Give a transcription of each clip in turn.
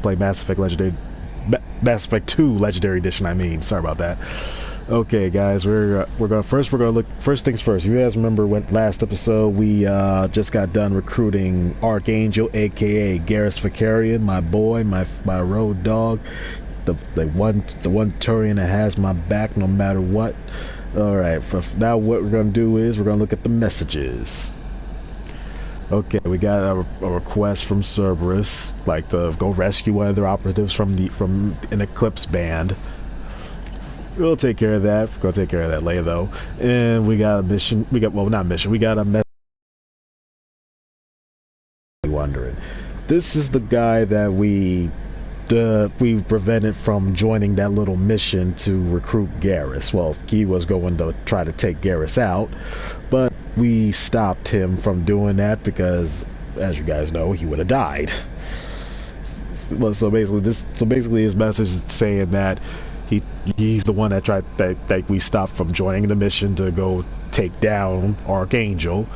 play Mass Effect Legendary, Mass Effect 2 Legendary Edition. I mean, sorry about that. Okay, guys, we're gonna look. First things first. You guys remember when last episode we just got done recruiting Archangel, aka Garrus Vakarian, my boy, my road dog, the one Turian that has my back no matter what. All right, for now, what we're gonna do is we're gonna look at the messages. Okay, we got a request from Cerberus, like to go rescue one of their operatives from an Eclipse band. We'll take care of that. We're gonna take care of that later, though. And we got a mission. We got not mission. We got a message. Wondering, this is the guy that we prevented from joining that little mission to recruit Garrus. Well, he was going to try to take Garrus out, but we stopped him from doing that because, as you guys know, he would have died. So basically, his message is saying that he's the one that we stopped from joining the mission to go take down Archangel.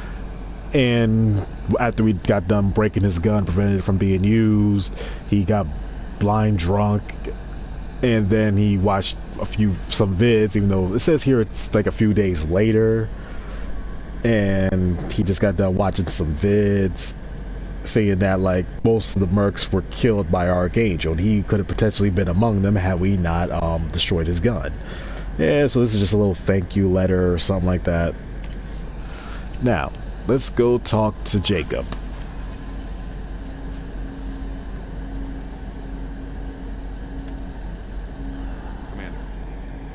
And after we got done breaking his gun, prevented it from being used, he got blind drunk, and then he watched some vids, even though it says here it's like a few days later, and he just got done watching some vids saying that like most of the mercs were killed by Archangel, and he could have potentially been among them had we not destroyed his gun. Yeah, so this is just a little thank you letter or something like that. Now let's go talk to Jacob. Commander,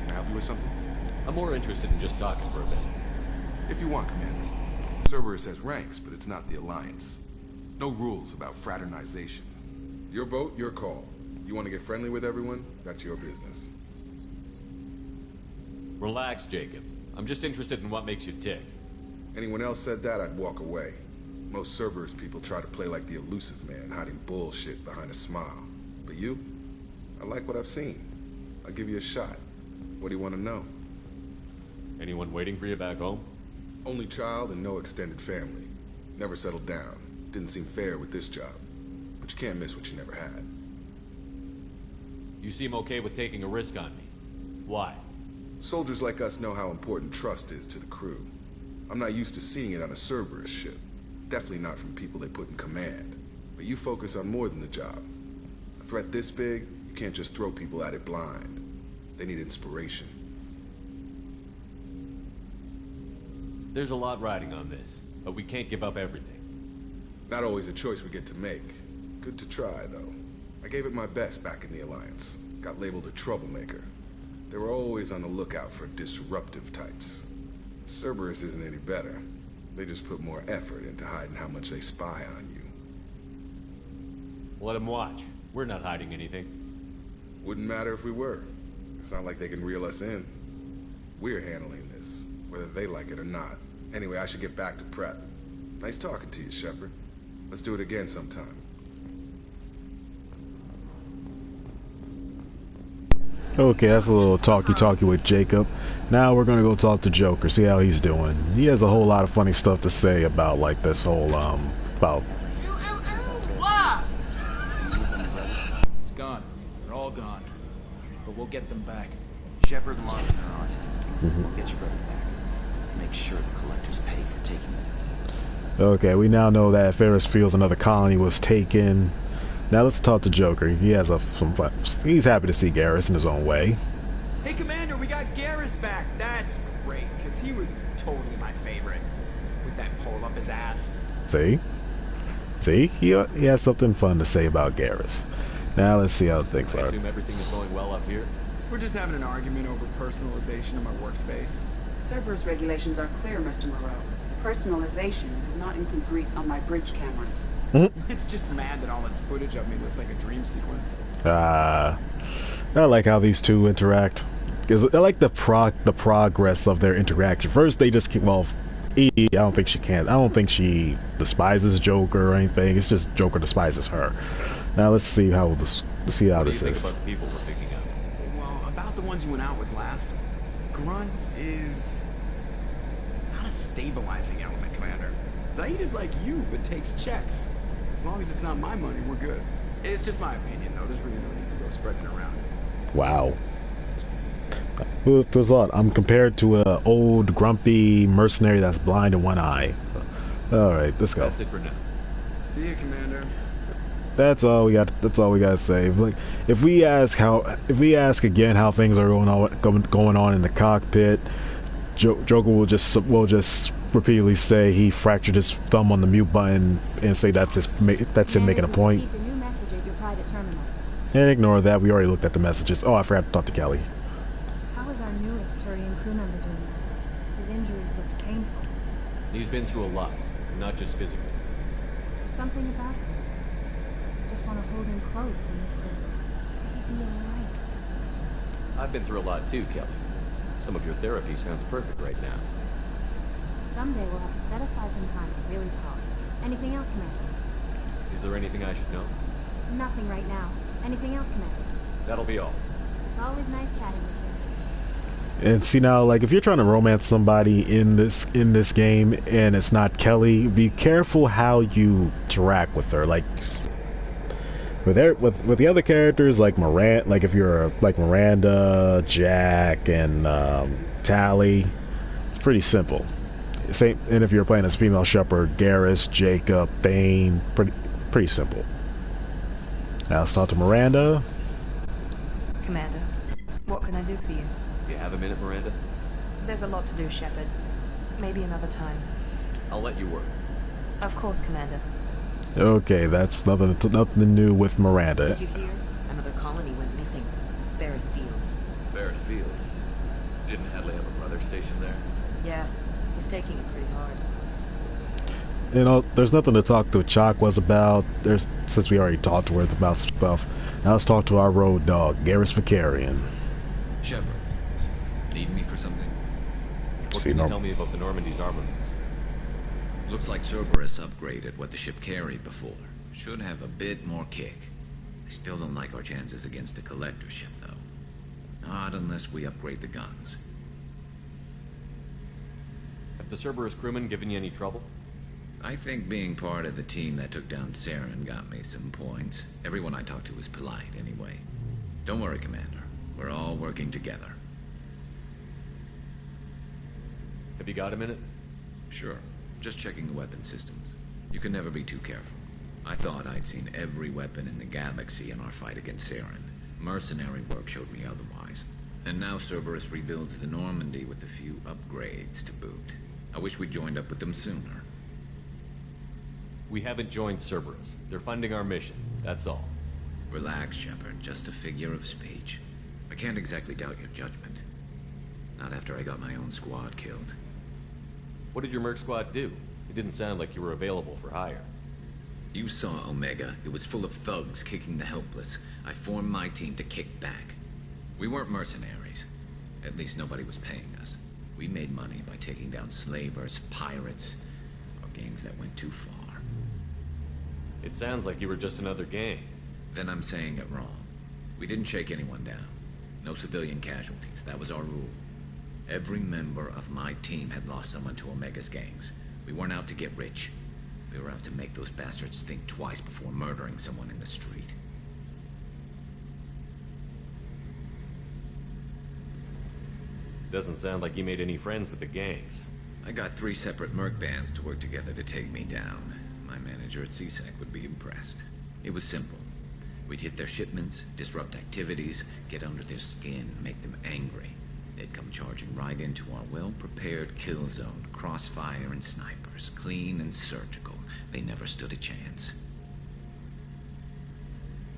can I help you with something? I'm more interested in just talking for a bit. If you want, Commander. Cerberus has ranks, but it's not the Alliance. No rules about fraternization. Your boat, your call. You want to get friendly with everyone? That's your business. Relax, Jacob. I'm just interested in what makes you tick. Anyone else said that, I'd walk away. Most Cerberus people try to play like the elusive man, hiding bullshit behind a smile. But you? I like what I've seen. I'll give you a shot. What do you want to know? Anyone waiting for you back home? Only child and no extended family. Never settled down. Didn't seem fair with this job. But you can't miss what you never had. You seem okay with taking a risk on me. Why? Soldiers like us know how important trust is to the crew. I'm not used to seeing it on a Cerberus ship. Definitely not from people they put in command. But you focus on more than the job. A threat this big, you can't just throw people at it blind. They need inspiration. There's a lot riding on this, but we can't give up everything. Not always a choice we get to make. Good to try, though. I gave it my best back in the Alliance. Got labeled a troublemaker. They were always on the lookout for disruptive types. Cerberus isn't any better. They just put more effort into hiding how much they spy on you. Let them watch. We're not hiding anything. Wouldn't matter if we were. It's not like they can reel us in. We're handling this, whether they like it or not. Anyway, I should get back to prep. Nice talking to you, Shepard. Let's do it again sometime. Okay, that's a little talky with Jacob. Now we're gonna go talk to Joker, see how he's doing. He has a whole lot of funny stuff to say about like this whole about. It's gone. They're all gone. But we'll get them back. Shepard and Lawson are on it. We'll get your brother back. Make sure the collectors pay for taking him. Okay, we now know that Ferris feels another colony was taken. Now let's talk to Joker. He has he's happy to see Garrus in his own way. Hey, Commander, we got Garrus back. That's great, because he was totally my favorite. With that pole up his ass. See, he has something fun to say about Garrus. Now let's see how things I are. assume everything is going well up here? We're just having an argument over personalization of my workspace. Cerberus regulations are clear, Mr. Moreau. Personalization does not include grease on my bridge cameras. It's just mad that all its footage of me looks like a dream sequence. I like how these two interact. Because I like the progress of their interaction. First, they just Edie, I don't think she despises Joker or anything. It's just Joker despises her. Now let's see how this What do you is. think about the people we're picking up? Well, about the ones you went out with last, Grunt is not a stabilizing element, Commander. Zaid is like you, but takes checks. As long as it's not my money, we're good. It's just my opinion, though. There's really no need to go spreading it around. Wow. There's a lot. I'm compared to an old, grumpy mercenary that's blind in one eye. Alright, let's go. That's it for now. See you, Commander. That's all we got. That's all we got to say. Like, if we ask again how things are going on in the cockpit, Joker will just repeatedly say he fractured his thumb on the mute button and say that's him making a point. Received a new message at your private terminal. And ignore that. We already looked at the messages. Oh, I forgot to talk to Kelly. How is our newest Turian crew member doing? His injuries looked painful. He's been through a lot, not just physically. There's something about him. I just want to hold him close in this way. Could he be alright? I've been through a lot too, Kelly. Some of your therapy sounds perfect right now. Someday we'll have to set aside some time to really talk. Anything else, Commander? Is there anything I should know? Nothing right now. Anything else, Commander? That'll be all. It's always nice chatting with you. And see now, like if you're trying to romance somebody in this game and it's not Kelly, be careful how you interact with her. Like with the other characters, like Miranda, like if you're like Miranda, Jack, and Tally, it's pretty simple. Same, and if you're playing as female shepherd, Garrus, Jacob, Thane, pretty simple. Now let's talk to Miranda. Commander, what can I do for you? You have a minute, Miranda? There's a lot to do, Shepard. Maybe another time. I'll let you work. Of course, Commander. Okay, that's nothing new with Miranda. Did you hear? Another colony went missing. Ferris Fields. Ferris Fields? Didn't Hadley have a brother stationed there? Yeah, he's taking it pretty hard. You know, there's nothing to talk to Chakwas about. Since we already talked to her about stuff. Now let's talk to our road dog, Garrus Vakarian. Shepard, need me for something? What can you tell me about the Normandy's armaments? Looks like Cerberus upgraded what the ship carried before. Should have a bit more kick. I still don't like our chances against a collector ship, though. Not unless we upgrade the guns. Have the Cerberus crewmen given you any trouble? I think being part of the team that took down Saren got me some points. Everyone I talked to was polite, anyway. Don't worry, Commander. We're all working together. Have you got a minute? Sure. Just checking the weapon systems. You can never be too careful. I thought I'd seen every weapon in the galaxy in our fight against Saren. Mercenary work showed me otherwise. And now Cerberus rebuilds the Normandy with a few upgrades to boot. I wish we'd joined up with them sooner. We haven't joined Cerberus. They're funding our mission, that's all. Relax, Shepard. Just a figure of speech. I can't exactly doubt your judgment. Not after I got my own squad killed. What did your merc squad do? It didn't sound like you were available for hire. You saw Omega. It was full of thugs kicking the helpless. I formed my team to kick back. We weren't mercenaries. At least nobody was paying us. We made money by taking down slavers, pirates, or gangs that went too far. It sounds like you were just another gang. Then I'm saying it wrong. We didn't shake anyone down. No civilian casualties. That was our rule. Every member of my team had lost someone to Omega's gangs. We weren't out to get rich. We were out to make those bastards think twice before murdering someone in the street. Doesn't sound like you made any friends with the gangs. I got 3 separate merc bands to work together to take me down. My manager at CSEC would be impressed. It was simple. We'd hit their shipments, disrupt activities, get under their skin, make them angry. They'd come charging right into our well-prepared kill zone, crossfire and snipers, clean and surgical. They never stood a chance.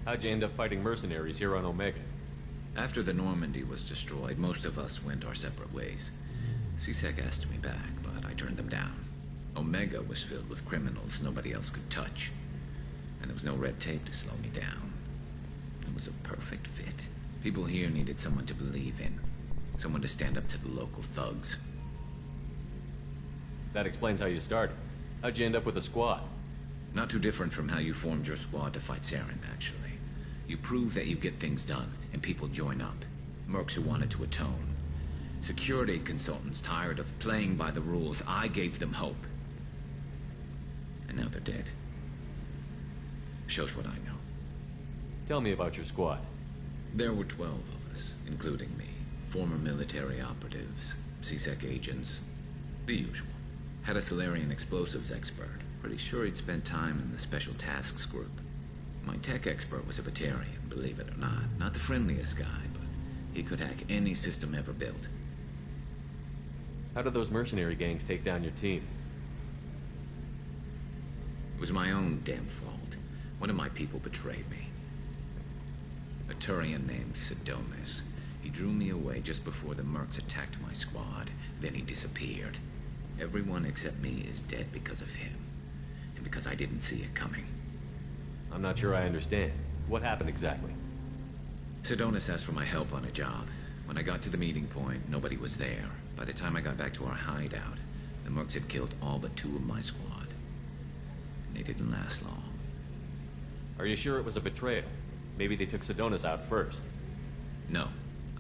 How'd you end up fighting mercenaries here on Omega? After the Normandy was destroyed, most of us went our separate ways. CSEC asked me back, but I turned them down. Omega was filled with criminals nobody else could touch. And there was no red tape to slow me down. It was a perfect fit. People here needed someone to believe in. Someone to stand up to the local thugs. That explains how you started. How'd you end up with a squad? Not too different from how you formed your squad to fight Saren, actually. You prove that you get things done, and people join up. Mercs who wanted to atone. Security consultants tired of playing by the rules. I gave them hope. And now they're dead. Shows what I know. Tell me about your squad. There were 12 of us, including me. Former military operatives, C-Sec agents, the usual. Had a Solarian explosives expert. Pretty sure he'd spent time in the Special Tasks Group. My tech expert was a Batarian, believe it or not. Not the friendliest guy, but he could hack any system ever built. How did those mercenary gangs take down your team? It was my own damn fault. One of my people betrayed me. A Turian named Sidonis. He drew me away just before the Mercs attacked my squad. Then he disappeared. Everyone except me is dead because of him. And because I didn't see it coming. I'm not sure I understand. What happened exactly? Sidonis asked for my help on a job. When I got to the meeting point, nobody was there. By the time I got back to our hideout, the Mercs had killed all but 2 of my squad. And they didn't last long. Are you sure it was a betrayal? Maybe they took Sidonis out first. No.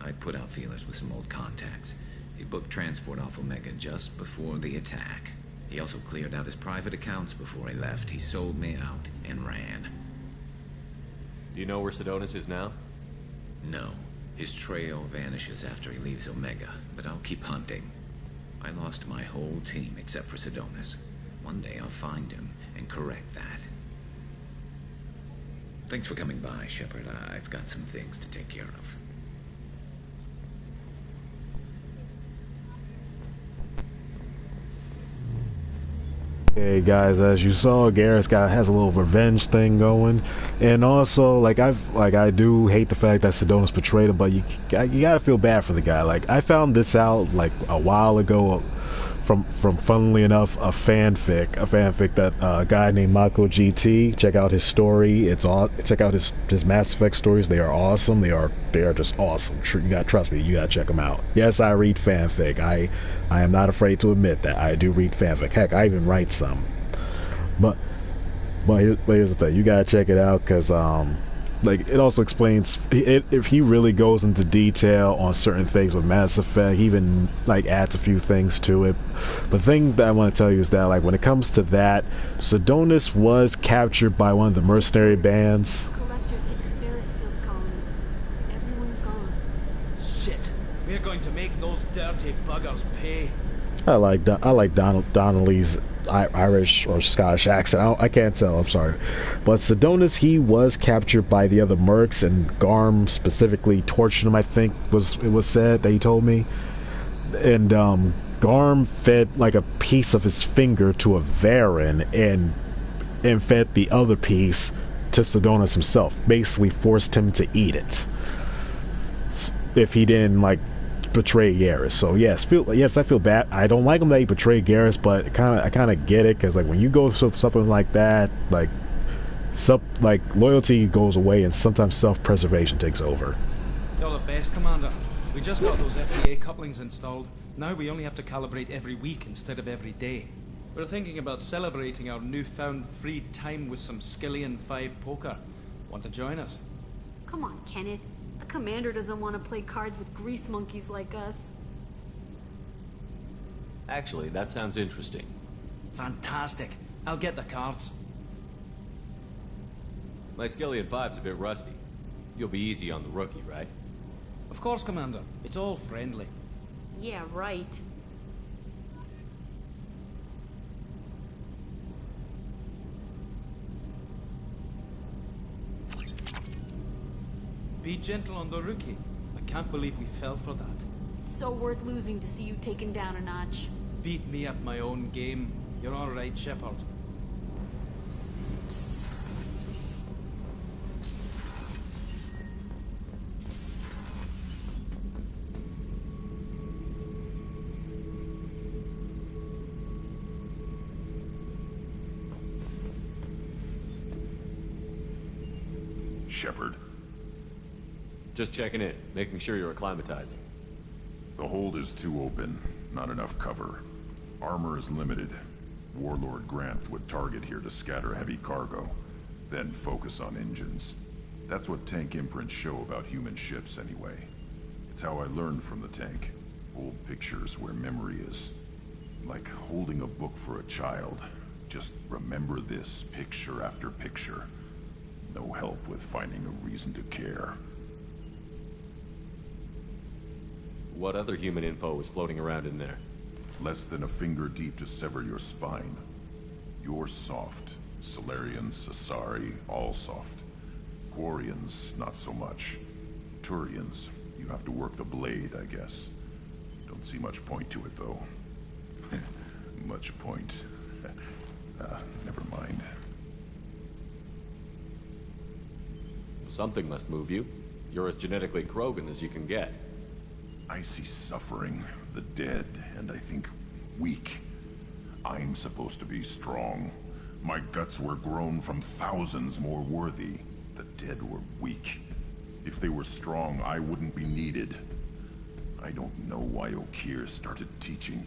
I put out feelers with some old contacts. He booked transport off Omega just before the attack. He also cleared out his private accounts before he left. He sold me out and ran. Do you know where Sidonis is now? No. His trail vanishes after he leaves Omega, but I'll keep hunting. I lost my whole team except for Sidonis. One day I'll find him and correct that. Thanks for coming by, Shepard. I've got some things to take care of. Hey guys, as you saw, Garrus has a little revenge thing going, and also I do hate the fact that Sidonis betrayed him, but you gotta feel bad for the guy. Like, I found this out like a while ago from funnily enough a fanfic that a guy named Mako GT. Check out his story. It's all check out his Mass Effect stories. They are awesome. They are just awesome. You gotta trust me. You gotta check them out. Yes, I read fanfic. I am not afraid to admit that I do read fanfic. Heck, I even write some. But here's the thing. You gotta check it out because like, it also explains if he really goes into detail on certain things with Mass Effect. He even like adds a few things to it. But the thing that I want to tell you is that, like, when it comes to that, Sidonis was captured by one of the mercenary bands. Collectors hit the Ferris Fields colony. Everyone's gone. Shit. We're going to make those dirty buggers pay. I like Donnelly's Irish or Scottish accent. I can't tell. I'm sorry, but Sidonis, he was captured by the other mercs, and Garm specifically tortured him. I think it was said that he told me, and Garm fed like a piece of his finger to a Varen, and fed the other piece to Sidonis himself. Basically, forced him to eat it if he didn't like betray Garrus. So yes, I feel bad. I don't like him that he betrayed Garrus, but I kind of get it, because like when you go through something like that, like loyalty goes away, and sometimes self-preservation takes over. You're the best, Commander. We just got those FDA couplings installed. Now we only have to calibrate every week instead of every day. We're thinking about celebrating our newfound free time with some Skillian 5 poker. Want to join us? Come on, Kenneth. The Commander doesn't want to play cards with grease monkeys like us. Actually, that sounds interesting. Fantastic. I'll get the cards. My Skillian 5's a bit rusty. You'll be easy on the rookie, right? Of course, Commander. It's all friendly. Yeah, right. Be gentle on the rookie. I can't believe we fell for that. It's so worth losing to see you taken down a notch. Beat me at my own game. You're all right, Shepard. Shepard. Just checking in, making sure you're acclimatizing. The hold is too open, not enough cover. Armor is limited. Warlord Granth would target here to scatter heavy cargo, then focus on engines. That's what tank imprints show about human ships anyway. It's how I learned from the tank. Old pictures where memory is. Like holding a book for a child. Just remember this, picture after picture. No help with finding a reason to care. What other human info was floating around in there? Less than a finger deep to sever your spine. You're soft. Salarians, Asari, all soft. Quarians, not so much. Turians, you have to work the blade, I guess. Don't see much point to it, though. Much point. Never mind. Something must move you. You're as genetically Krogan as you can get. I see suffering, the dead, and I think weak. I'm supposed to be strong. My guts were grown from thousands more worthy. The dead were weak. If they were strong, I wouldn't be needed. I don't know why Okeer started teaching.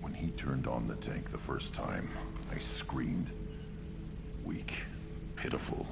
When he turned on the tank the first time, I screamed. Weak. Pitiful.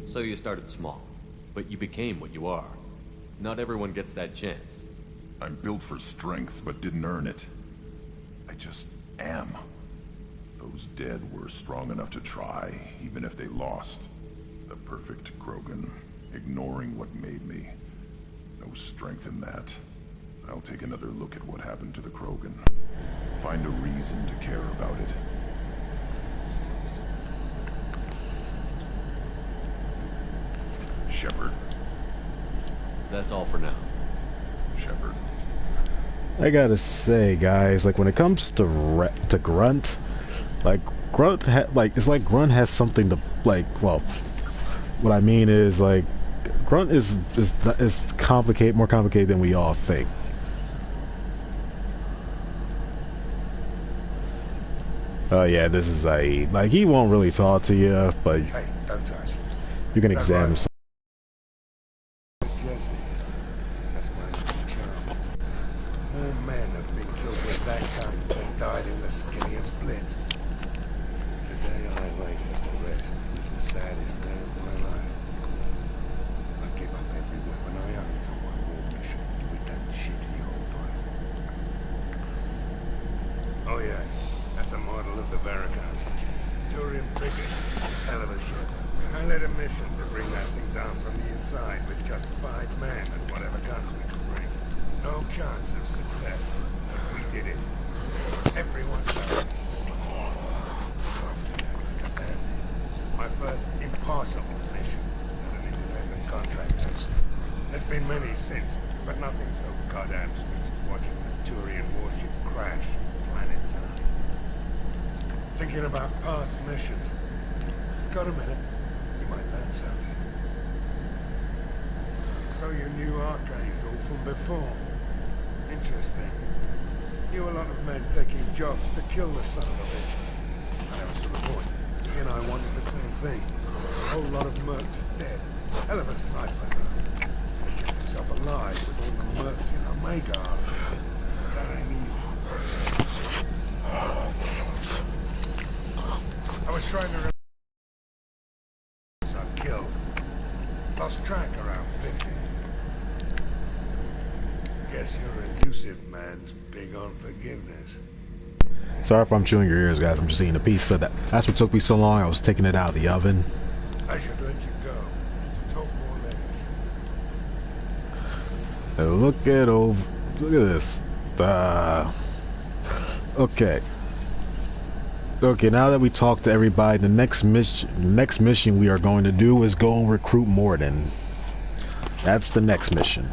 So you started small, but you became what you are. Not everyone gets that chance. I'm built for strength, but didn't earn it. I just am. Those dead were strong enough to try, even if they lost. The perfect Krogan, ignoring what made me. No strength in that. I'll take another look at what happened to the Krogan. Find a reason to care about it. Shepard. That's all for now. Shepard. I gotta say, guys, like when it comes to Grunt, like Grunt, it's like Grunt has something to like. Well, what I mean is like Grunt is complicated, more complicated than we all think. Oh yeah, this is Zaid. Like he won't really talk to you, but hey, don't touch. You can examine. Kill the son of a bitch. I never saw the point. He and I wanted the same thing. A whole lot of mercs dead. Hell of a sniper, though. He kept himself alive with all the mercs in Omega after him. That ain't easy. I was trying to Lost track around 50. Guess your elusive man's big on forgiveness. Sorry if I'm chewing your ears, guys. I'm just eating a pizza. That's what took me so long. I was taking it out of the oven. I should let you go. Talk more later. Look at this. Okay. Okay, now that we talked to everybody, the next mission we are going to do is go and recruit Mordin. That's the next mission.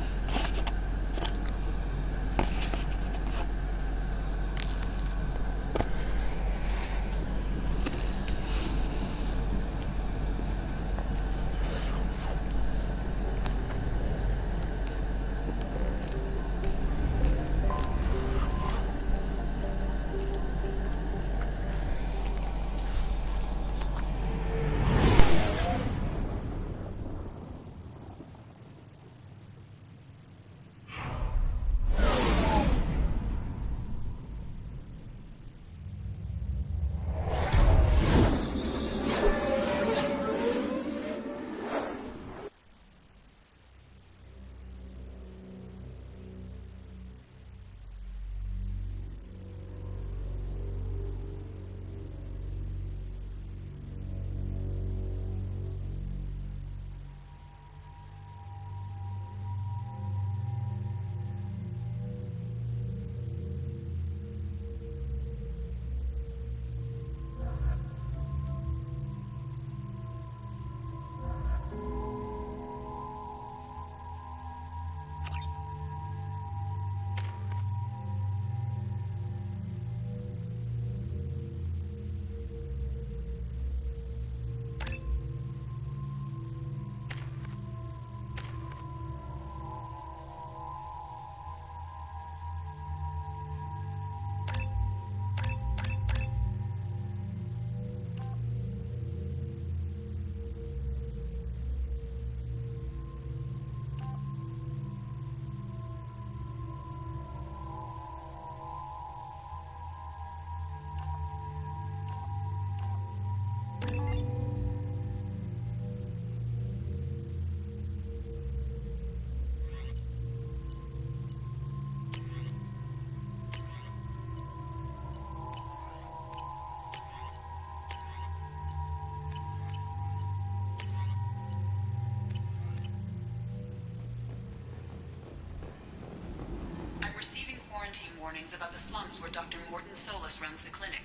Warnings about the slums where Dr. Mordin Solus runs the clinic.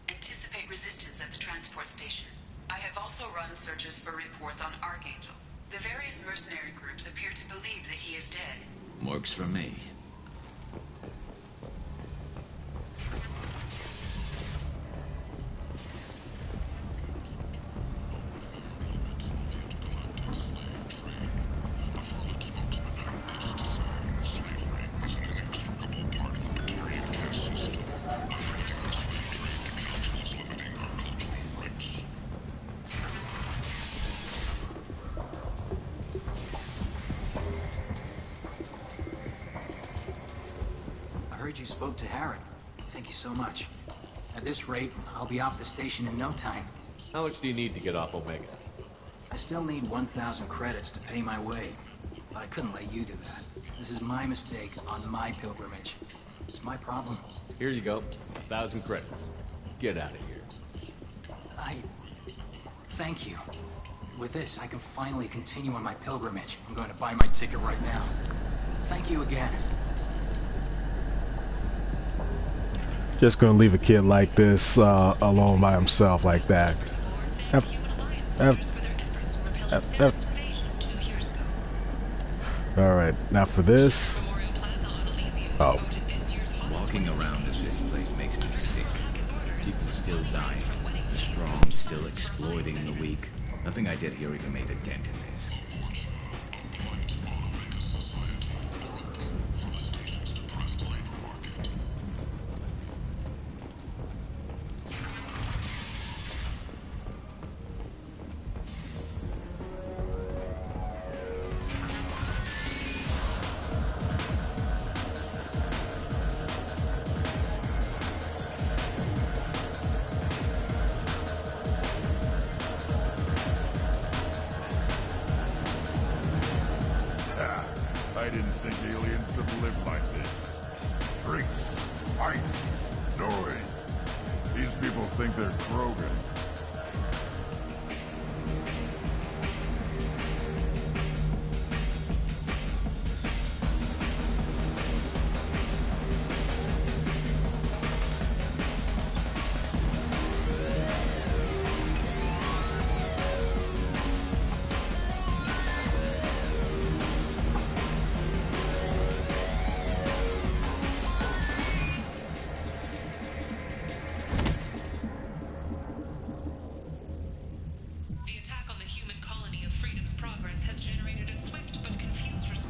Anticipate resistance at the transport station. I have also run searches for reports on Archangel. The various mercenary groups appear to believe that he is dead. Works for me. You spoke to Harrod. Thank you so much. At this rate, I'll be off the station in no time. How much do you need to get off Omega? I still need 1,000 credits to pay my way, but I couldn't let you do that. This is my mistake on my pilgrimage. It's my problem. Here you go. 1,000 credits. Get out of here. Thank you. With this, I can finally continue on my pilgrimage. I'm going to buy my ticket right now. Thank you again. Just gonna leave a kid like this alone by himself like that. Alright, now for this. Oh. Walking around in this place makes me sick. People still dying. The strong still exploiting the weak. Nothing I did here even made a dent in this. I didn't think aliens could live like this. Drinks, fights, noise. These people think they're Krogan.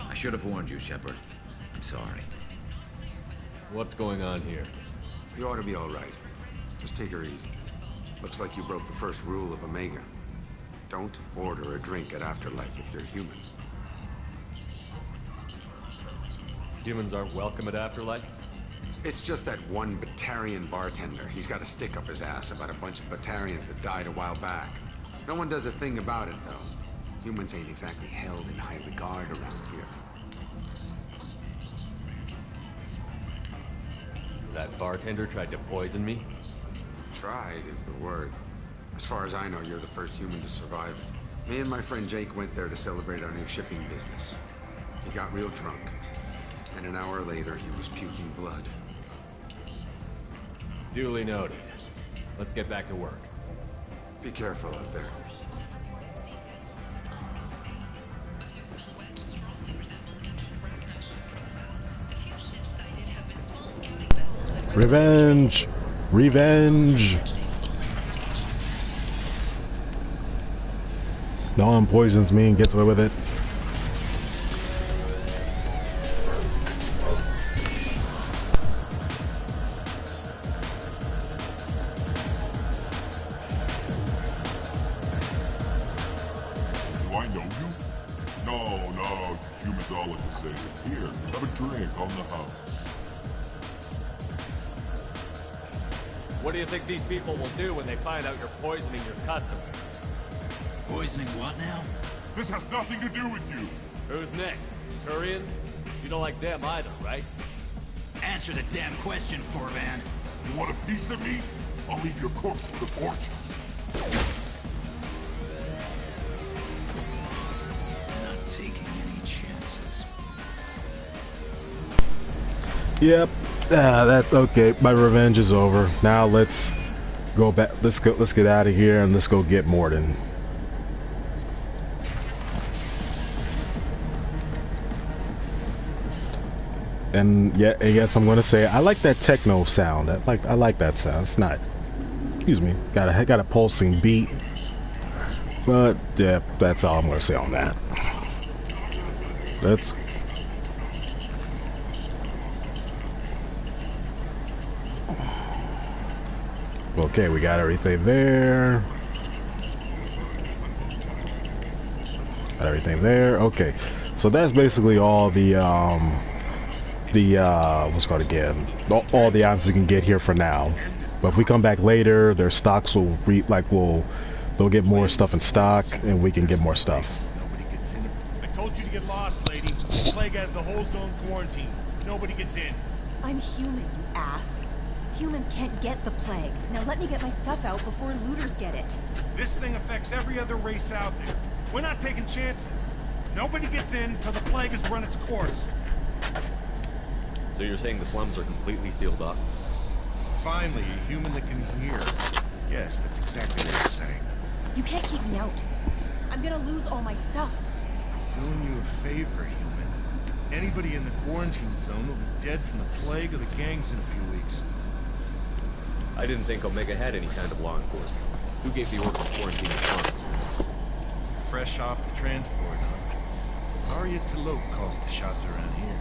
I should have warned you, Shepard. I'm sorry. What's going on here? You ought to be all right. Just take her easy. Looks like you broke the first rule of Omega. Don't order a drink at Afterlife if you're human. Humans aren't welcome at Afterlife? It's just that one Batarian bartender. He's got a stick up his ass about a bunch of Batarians that died a while back. No one does a thing about it, though. Humans ain't exactly held in high regard around here. That bartender tried to poison me? Tried is the word. As far as I know, you're the first human to survive it. Me and my friend Jake went there to celebrate our new shipping business. He got real drunk, and an hour later he was puking blood. Duly noted. Let's get back to work. Be careful out there. Revenge! Revenge! No one poisons me and gets away with it. Do I know you? No, humans all look the same. Here, have a drink on the house. What do you think these people will do when they find out you're poisoning your customers? Poisoning what now? This has nothing to do with you. Who's next? Turians? You don't like them either, right? Answer the damn question, Forvan. You want a piece of me? I'll leave your corpse for the fortune. Not taking any chances. Yep. That's okay. My revenge is over. Now let's go back. Let's get out of here and let's go get Mordin. And yeah, and yes, I'm gonna say I like that techno sound. I like that sound. It's not. Excuse me. Got a pulsing beat. But yeah, that's all I'm gonna say on that. Let's. Okay, we got everything there. Got everything there. Okay, so that's basically all the what's it called again? All the items we can get here for now. But if we come back later, their stocks will they'll get more stuff in stock, and we can get more stuff. Nobody gets in. I told you to get lost, lady. The plague has the whole zone quarantined. Nobody gets in. I'm human, you ass. Humans can't get the plague. Now let me get my stuff out before looters get it. This thing affects every other race out there. We're not taking chances. Nobody gets in until the plague has run its course. So you're saying the slums are completely sealed off? Finally, a human that can hear. Yes, that's exactly what I'm saying. You can't keep me out. I'm gonna lose all my stuff. Doing you a favor, human. Anybody in the quarantine zone will be dead from the plague or the gangs in a few weeks. I didn't think Omega had any kind of law enforcement. Who gave the order to quarantine the slums? Fresh off the transport, huh? Arya T'Loak calls the shots around here.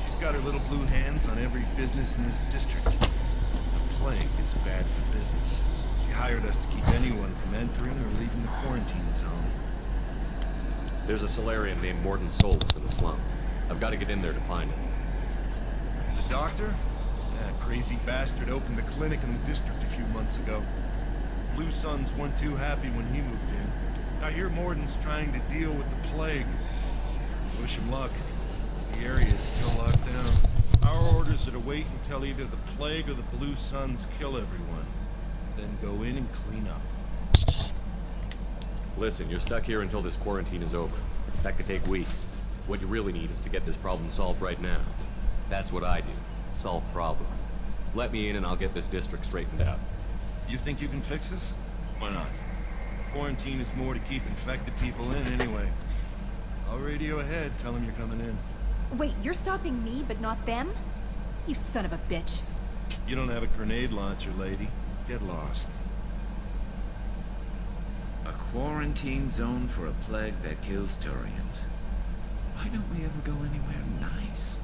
She's got her little blue hands on every business in this district. The plague is bad for business. She hired us to keep anyone from entering or leaving the quarantine zone. There's a Solarian named Mordin Solus in the slums. I've got to get in there to find him. The doctor? That crazy bastard opened a clinic in the district a few months ago. Blue Suns weren't too happy when he moved in. I hear Mordin's trying to deal with the plague. Wish him luck. The area is still locked down. Our orders are to wait until either the plague or the Blue Suns kill everyone. Then go in and clean up. Listen, you're stuck here until this quarantine is over. That could take weeks. What you really need is to get this problem solved right now. That's what I do. Solve problems. Let me in and I'll get this district straightened out. You think you can fix this? Why not? Quarantine is more to keep infected people in anyway. I'll radio ahead, tell them you're coming in. Wait, you're stopping me, but not them? You son of a bitch. You don't have a grenade launcher, lady. Get lost. A quarantine zone for a plague that kills Turians. Why don't we ever go anywhere nice?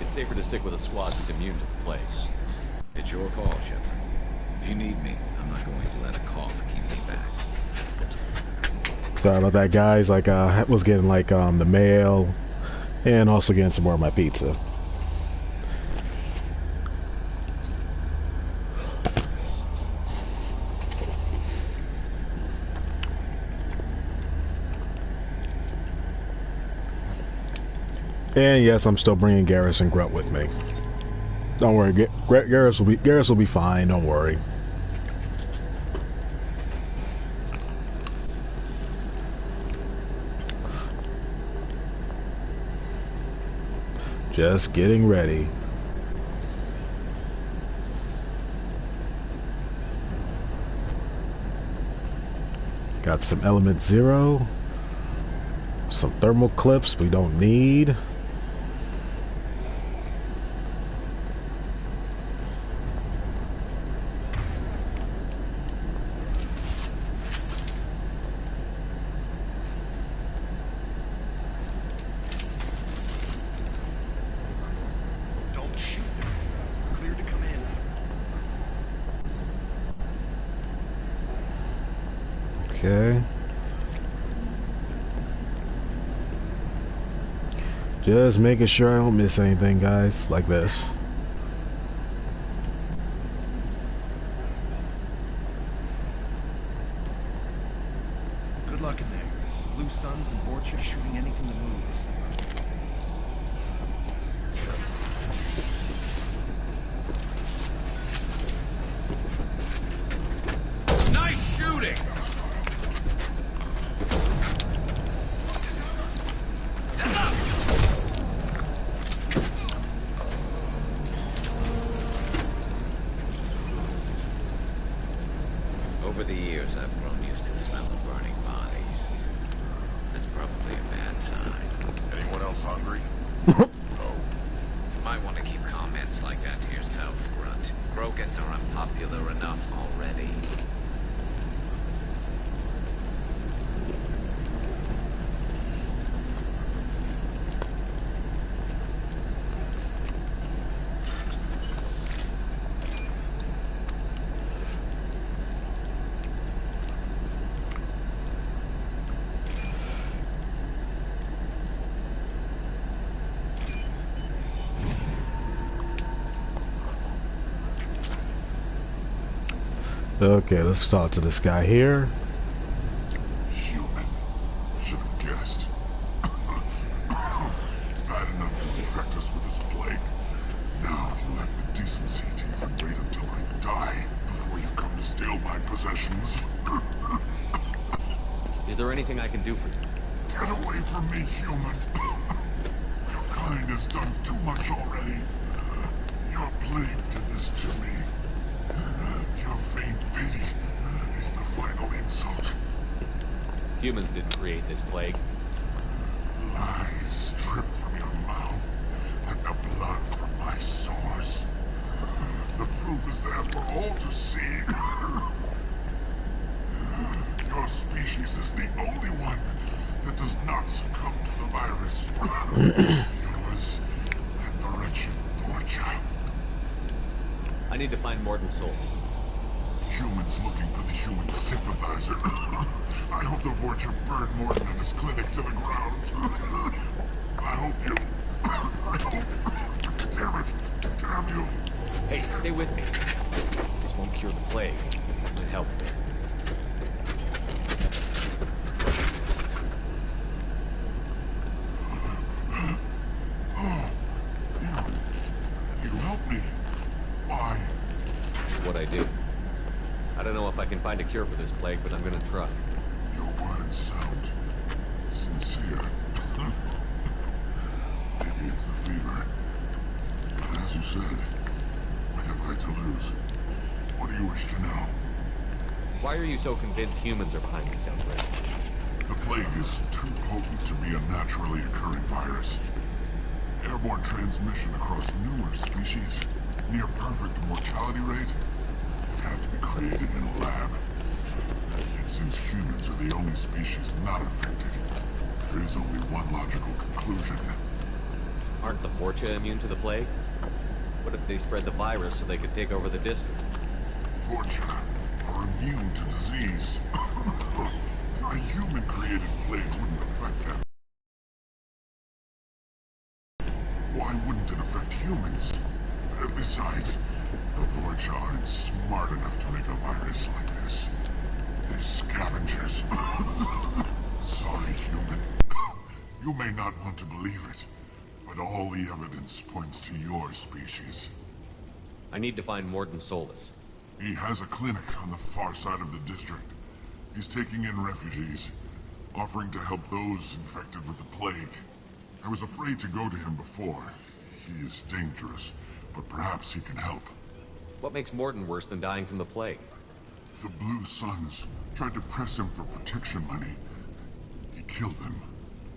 It's safer to stick with a squad who's immune to the plague. It's your call, Shepard. If you need me, I'm not going to let a cough keep me back. Sorry about that, guys. Like, I was getting like the mail, and also getting some more of my pizza. And yes, I'm still bringing Garrus and Grunt with me. Don't worry, Garrus will be fine. Don't worry. Just getting ready. Got some Element Zero. Some thermal clips we don't need. Okay. Just making sure I don't miss anything, guys, like this. Good luck in there. Blue Suns and Vorcha shooting anything that moves. Nice shooting! Over the years, I've grown used to the smell of burning bodies. That's probably a bad sign. Anyone else hungry? Might want to keep comments like that to yourself, Grunt. Krogans are unpopular enough already. Okay, let's talk to this guy here. Human. Should have guessed. Bad enough you infect us with this plague. Now you lack the decency to even wait until I die. my possessions. Is there anything I can do for you? Get away from me, human. Your kind has done too much already. Your plague did this to me. Your faint pity is the final insult. Humans didn't create this plague. Lies drip from your mouth like the blood from my sores. The proof is there for all to see. Your species is the only one that does not succumb to the virus. Yours and the wretched Vorcha. I need to find Mordin Solus. Humans looking for the human sympathizer. I hope the Vorcha burned Mordin and his clinic to the ground. I hope you... Damn it. Damn you. Hey, stay with me. This won't cure the plague, but help me. You help me. Why? It's what I do. I don't know if I can find a cure for this plague, but I'm gonna try. Your words sound sincere. Maybe it's the fever. But as you said, what have I to lose? What do you wish to know? Why are you so convinced humans are behind this outbreak? The plague is too potent to be a naturally occurring virus. Airborne transmission across numerous species, near perfect mortality rate. It had to be created in a lab. And since humans are the only species not affected, there is only one logical conclusion. Aren't the Vorcha immune to the plague? What if they spread the virus so they could take over the district? Vorcha are immune to disease. A human-created plague wouldn't affect them. Why wouldn't it affect humans? Besides, the Vorcha aren't smart enough to make a virus like this. They're scavengers. Sorry, human. You may not want to believe it, but all the evidence points to your species. I need to find Mordin Solus. He has a clinic on the far side of the district. He's taking in refugees, offering to help those infected with the plague. I was afraid to go to him before. He is dangerous, but perhaps he can help. What makes Mordin worse than dying from the plague? The Blue Suns tried to press him for protection money. He killed them,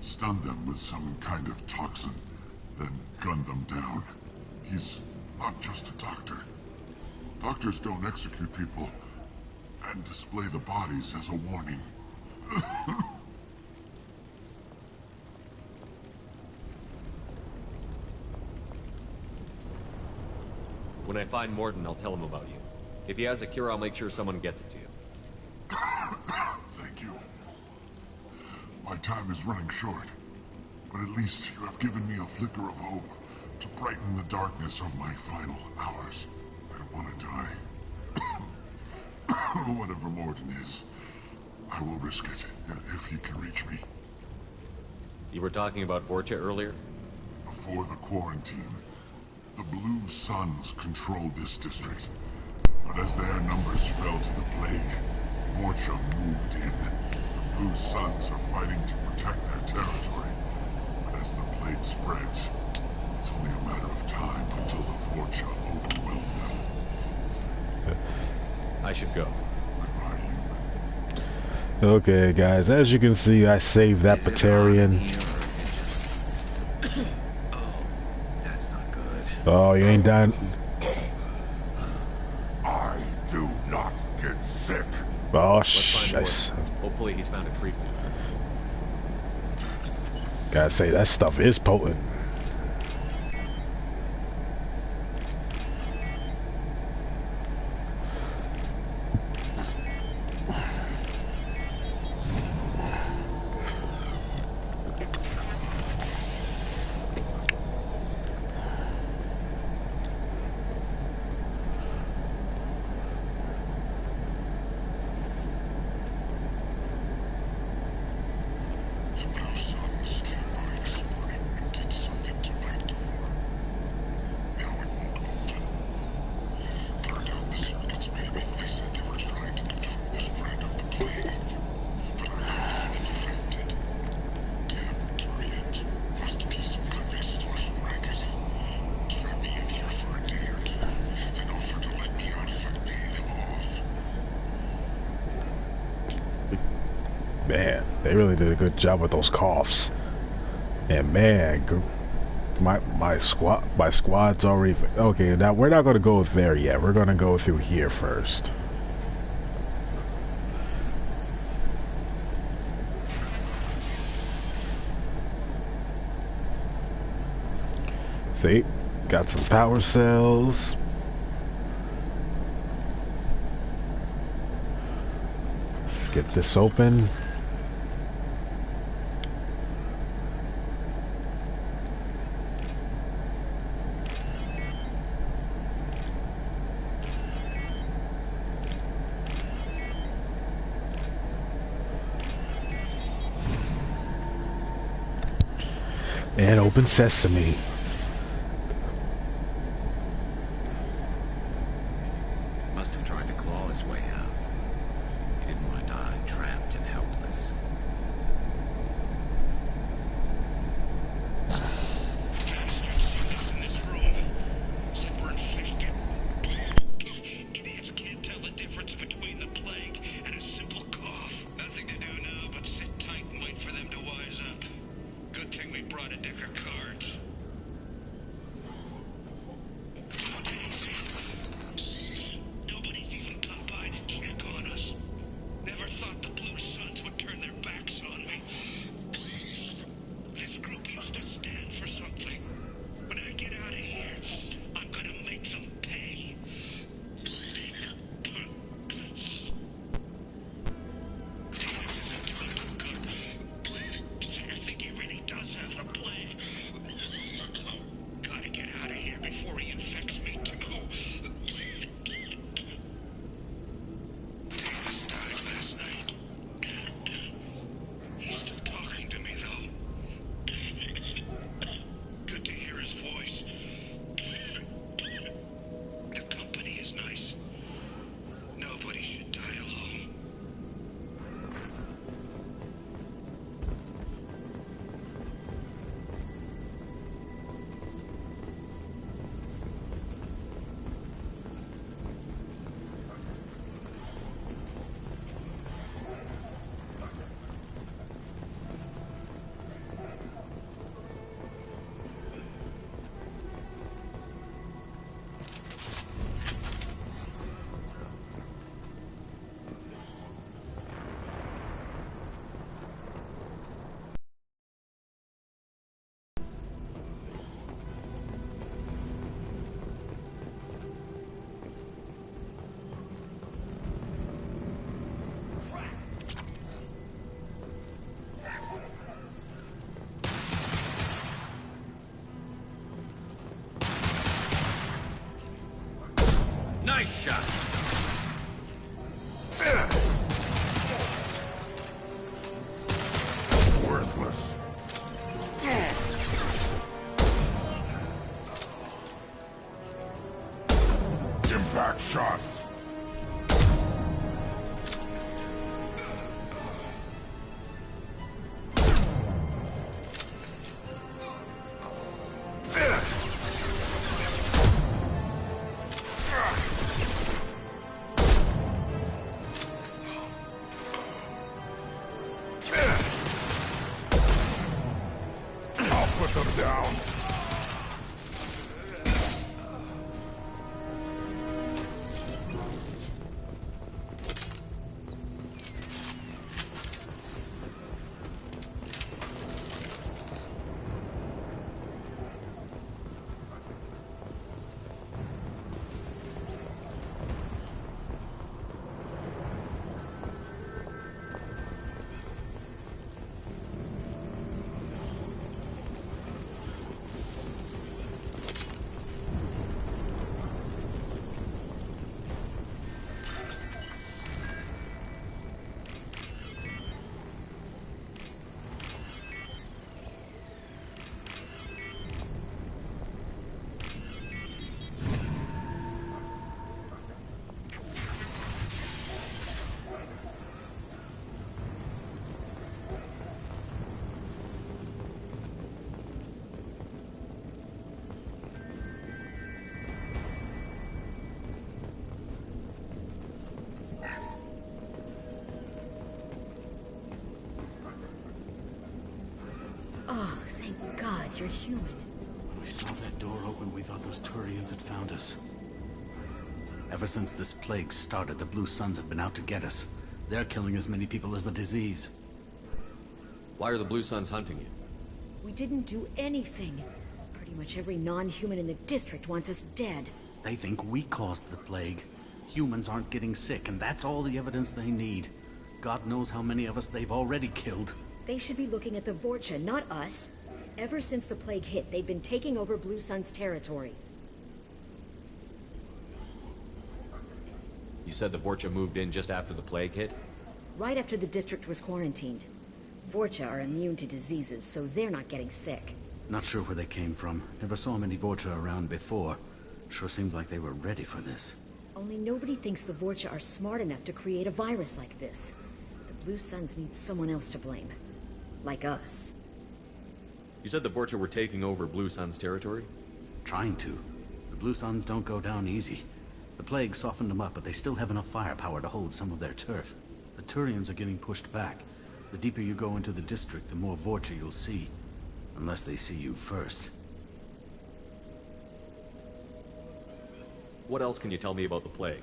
stunned them with some kind of toxin, then gunned them down. He's not just a doctor. Doctors don't execute people and display the bodies as a warning. When I find Mordin, I'll tell him about you. If he has a cure, I'll make sure someone gets it to you. Thank you. My time is running short, but at least you have given me a flicker of hope to brighten the darkness of my final hours. I don't want to die. Whatever Mordin is, I will risk it if he can reach me. You were talking about Vorcha earlier? Before the quarantine, the Blue Suns controlled this district. But as their numbers fell to the plague, Vorcha moved in. The Blue Suns are fighting to protect their territory. But as the plague spreads, it's only a matter of time until the Vorcha overwhelm them. I should go. Okay, guys, as you can see, I saved that Batarian. Oh, you ain't done. I do not get sick. Oh, shit. Hopefully he's found a treatment. Gotta say, that stuff is potent. They really did a good job with those coughs. And man, my squad's already... Okay, now we're not going to go there yet. We're going to go through here first. See? Got some power cells. Let's get this open. And open sesame. Must have tried to claw his way out. He didn't want to die trapped and helpless. Idiots can't tell the difference between the plague and a simple cough. Nothing to do now but sit tight and wait for them to wise up. Good thing we brought a deck of cards. Nobody's even come by to check on us. Never thought the Blue Suns would turn their backs on me. This group used to stand for something. When I get out of here, I'm gonna make them pay. I think he really does have the plague. Gotta get out of here before he infects me too. Davis died last night. He's still talking to me though. Good to hear his voice. The company is nice. Nobody should die alone. Nice shot. Worthless. Impact shot. Put them down. You're human. When we saw that door open, we thought those Turians had found us. Ever since this plague started, the Blue Suns have been out to get us. They're killing as many people as the disease. Why are the Blue Suns hunting you? We didn't do anything. Pretty much every non-human in the district wants us dead. They think we caused the plague. Humans aren't getting sick, and that's all the evidence they need. God knows how many of us they've already killed. They should be looking at the Vorcha, not us. Ever since the plague hit, they've been taking over Blue Sun's territory. You said the Vorcha moved in just after the plague hit? Right after the district was quarantined. Vorcha are immune to diseases, so they're not getting sick. Not sure where they came from. Never saw many Vorcha around before. Sure seemed like they were ready for this. Only nobody thinks the Vorcha are smart enough to create a virus like this. The Blue Suns need someone else to blame. Like us. You said the Vorcha were taking over Blue Sun's territory? Trying to. The Blue Suns don't go down easy. The plague softened them up, but they still have enough firepower to hold some of their turf. The Turians are getting pushed back. The deeper you go into the district, the more Vorcha you'll see. Unless they see you first. What else can you tell me about the plague?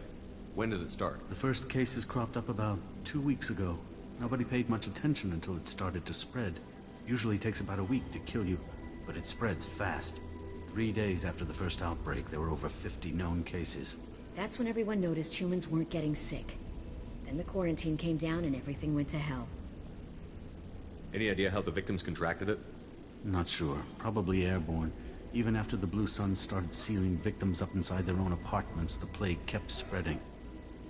When did it start? The first cases cropped up about 2 weeks ago. Nobody paid much attention until it started to spread. Usually takes about a week to kill you, but it spreads fast. 3 days after the first outbreak, there were over 50 known cases. That's when everyone noticed humans weren't getting sick. Then the quarantine came down and everything went to hell. Any idea how the victims contracted it? Not sure. Probably airborne. Even after the Blue Suns started sealing victims up inside their own apartments, the plague kept spreading.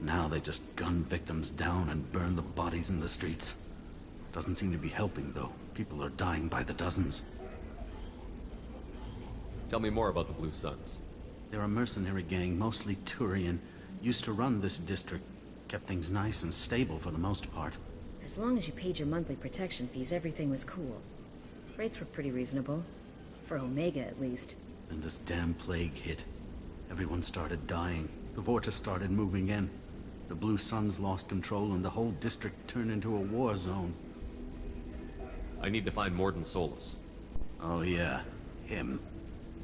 Now they just gun victims down and burn the bodies in the streets. Doesn't seem to be helping, though. People are dying by the dozens. Tell me more about the Blue Suns. They're a mercenary gang, mostly Turian. Used to run this district. Kept things nice and stable for the most part. As long as you paid your monthly protection fees, everything was cool. Rates were pretty reasonable. For Omega, at least. Then this damn plague hit. Everyone started dying. The Vorcha started moving in. The Blue Suns lost control and the whole district turned into a war zone. I need to find Mordin Solus. Oh yeah, him.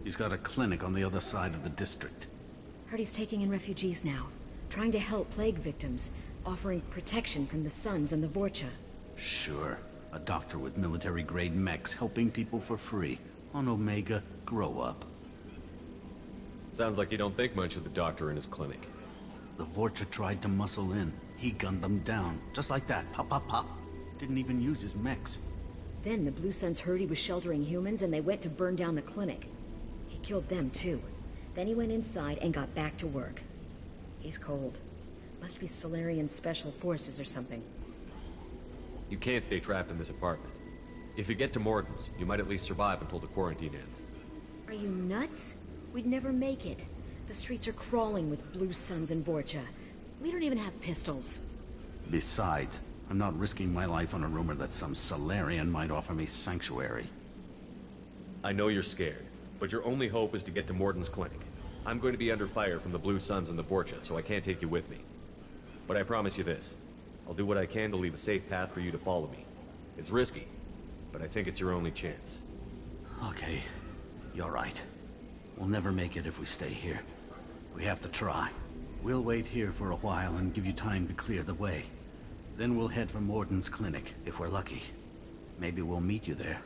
He's got a clinic on the other side of the district. Heard he's taking in refugees now. Trying to help plague victims. Offering protection from the Suns and the Vorcha. Sure. A doctor with military-grade mechs helping people for free. On Omega, grow up. Sounds like you don't think much of the doctor in his clinic. The Vorcha tried to muscle in. He gunned them down. Just like that. Pop, pop, pop. Didn't even use his mechs. Then the Blue Suns heard he was sheltering humans and they went to burn down the clinic. He killed them too. Then he went inside and got back to work. He's cold. Must be Solarian Special Forces or something. You can't stay trapped in this apartment. If you get to Mordin's, you might at least survive until the quarantine ends. Are you nuts? We'd never make it. The streets are crawling with Blue Suns and Vorcha. We don't even have pistols. Besides, I'm not risking my life on a rumor that some Solarian might offer me sanctuary. I know you're scared, but your only hope is to get to Mordin's clinic. I'm going to be under fire from the Blue Suns and the Vorcha, so I can't take you with me. But I promise you this. I'll do what I can to leave a safe path for you to follow me. It's risky, but I think it's your only chance. Okay, you're right. We'll never make it if we stay here. We have to try. We'll wait here for a while and give you time to clear the way. Then we'll head for Mordin's clinic, if we're lucky. Maybe we'll meet you there.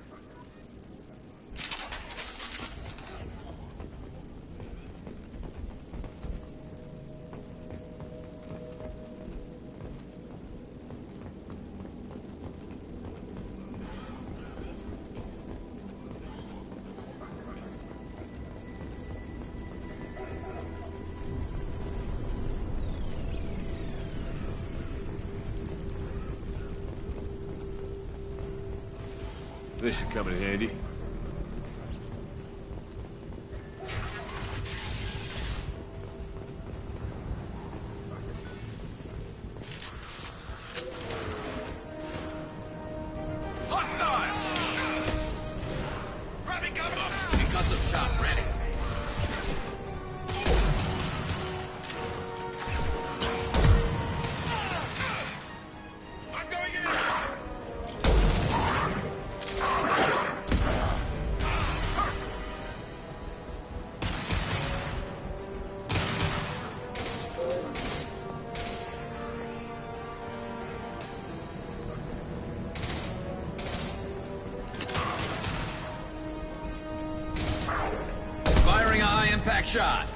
This should come in handy. shot!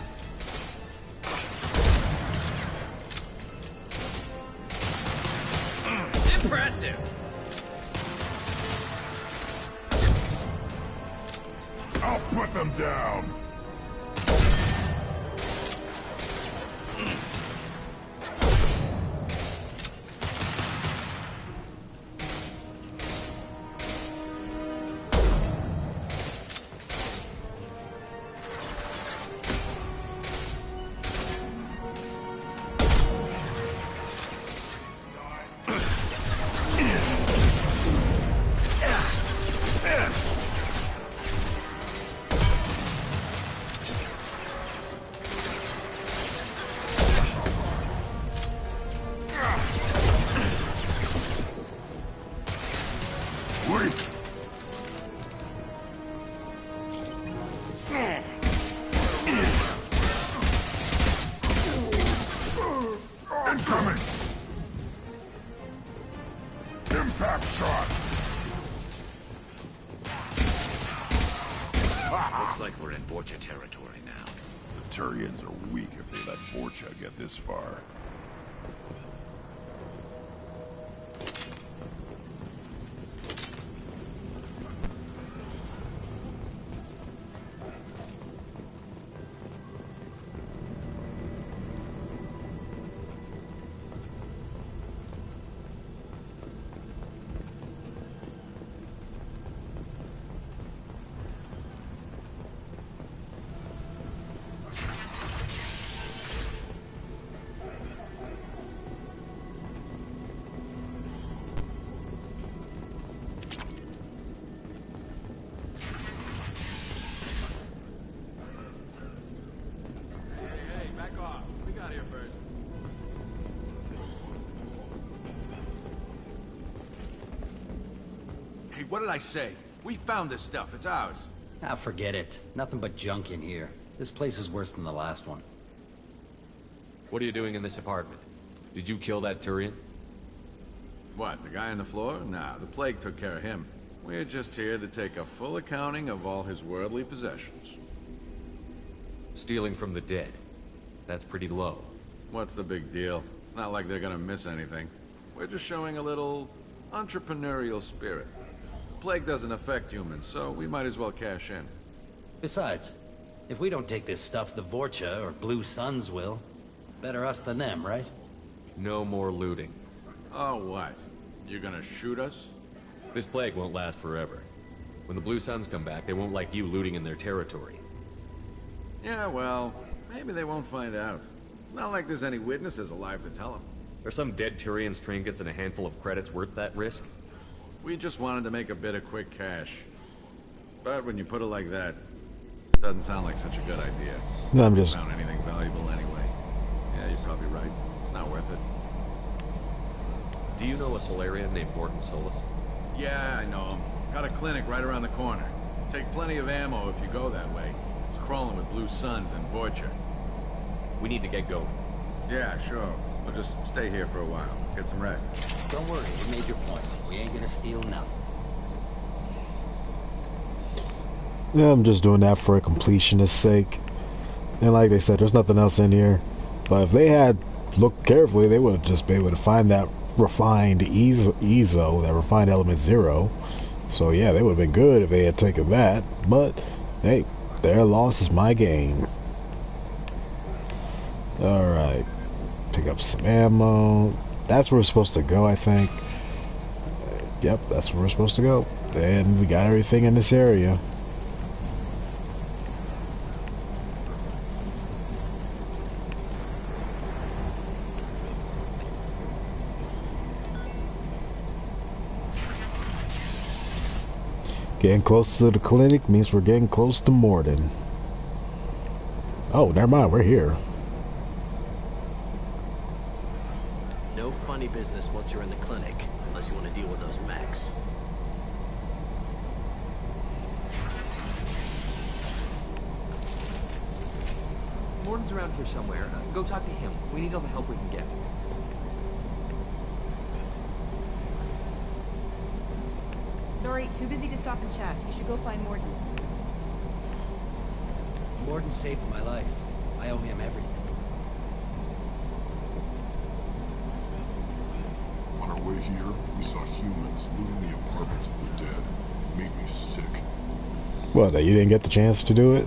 Impressive! I'll put them down! Incoming! Impact shot! Looks like we're in Vorcha territory now. The Turians are weak if they let Vorcha get this far. Hey, what did I say? We found this stuff. It's ours. Ah, forget it. Nothing but junk in here. This place is worse than the last one. What are you doing in this apartment? Did you kill that Turian? What, the guy on the floor? Nah, the plague took care of him. We're just here to take a full accounting of all his worldly possessions. Stealing from the dead. That's pretty low. What's the big deal? It's not like they're gonna miss anything. We're just showing a little entrepreneurial spirit. The plague doesn't affect humans, so we might as well cash in. Besides, if we don't take this stuff, the Vorcha or Blue Suns will. Better us than them, right? No more looting. Oh, what? You gonna shoot us? This plague won't last forever. When the Blue Suns come back, they won't like you looting in their territory. Yeah, well, maybe they won't find out. It's not like there's any witnesses alive to tell them. Are some dead Turians' trinkets and a handful of credits worth that risk? We just wanted to make a bit of quick cash. But when you put it like that, it doesn't sound like such a good idea. No, I'm just... Found anything valuable anyway. Yeah, you're probably right. It's not worth it. Do you know a Solarian named Morton Solus? Yeah, I know him. Got a clinic right around the corner. Take plenty of ammo if you go that way. It's crawling with Blue Suns and Vorcha. We need to get going. Yeah, sure. We'll just stay here for a while. Get some rest. Don't worry, you made your point. We ain't gonna steal nothing. Yeah, I'm just doing that for a completionist's sake. And like they said, there's nothing else in here. But if they had looked carefully, they would have just been able to find that refined EZO, that refined element 0. So yeah, they would have been good if they had taken that. But hey, their loss is my gain. Alright. Pick up some ammo. That's where we're supposed to go, I think. Yep, that's where we're supposed to go. And we got everything in this area. Getting close to the clinic means we're getting close to Mordin. Oh, never mind, we're here. No funny business once you're in the clinic, unless you want to deal with those mechs. Morton's around here somewhere. Go talk to him. We need all the help we can get. Sorry, too busy to stop and chat. You should go find Morton. Morden saved my life. I owe him everything. On our way here, we saw humans looting the apartments of the dead. It made me sick. What, you didn't get the chance to do it?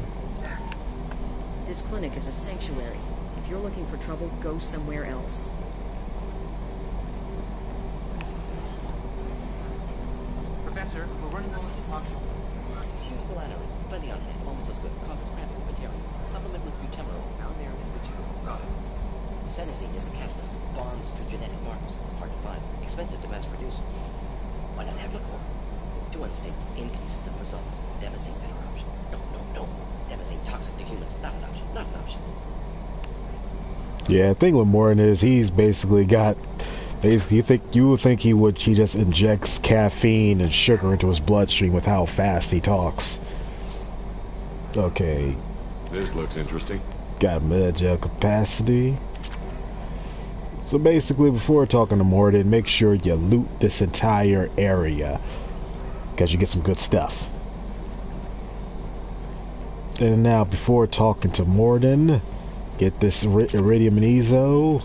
This clinic is a sanctuary. If you're looking for trouble, go somewhere else. Professor, we're running low on toxin. Use melanoid. Plenty on hand. Almost as good. Causes cramping with materials. Supplement with butemerol. Found there in number 2. Got it. Senescene is the catalyst. Bonds to genetic markers. Hard to find. Expensive to mass produce. Why not have liquor? Too unstable. Inconsistent results. Demazine better option. No. Demazine toxic to humans. Not an option. Not an option. Yeah, the thing with Morton is he's basically got. Basically, you would think he just injects caffeine and sugar into his bloodstream with how fast he talks. Okay. This looks interesting. Got med-gel capacity. So basically, before talking to Morton, make sure you loot this entire area, because you get some good stuff. And now, before talking to Morton, get this iridium and ezo.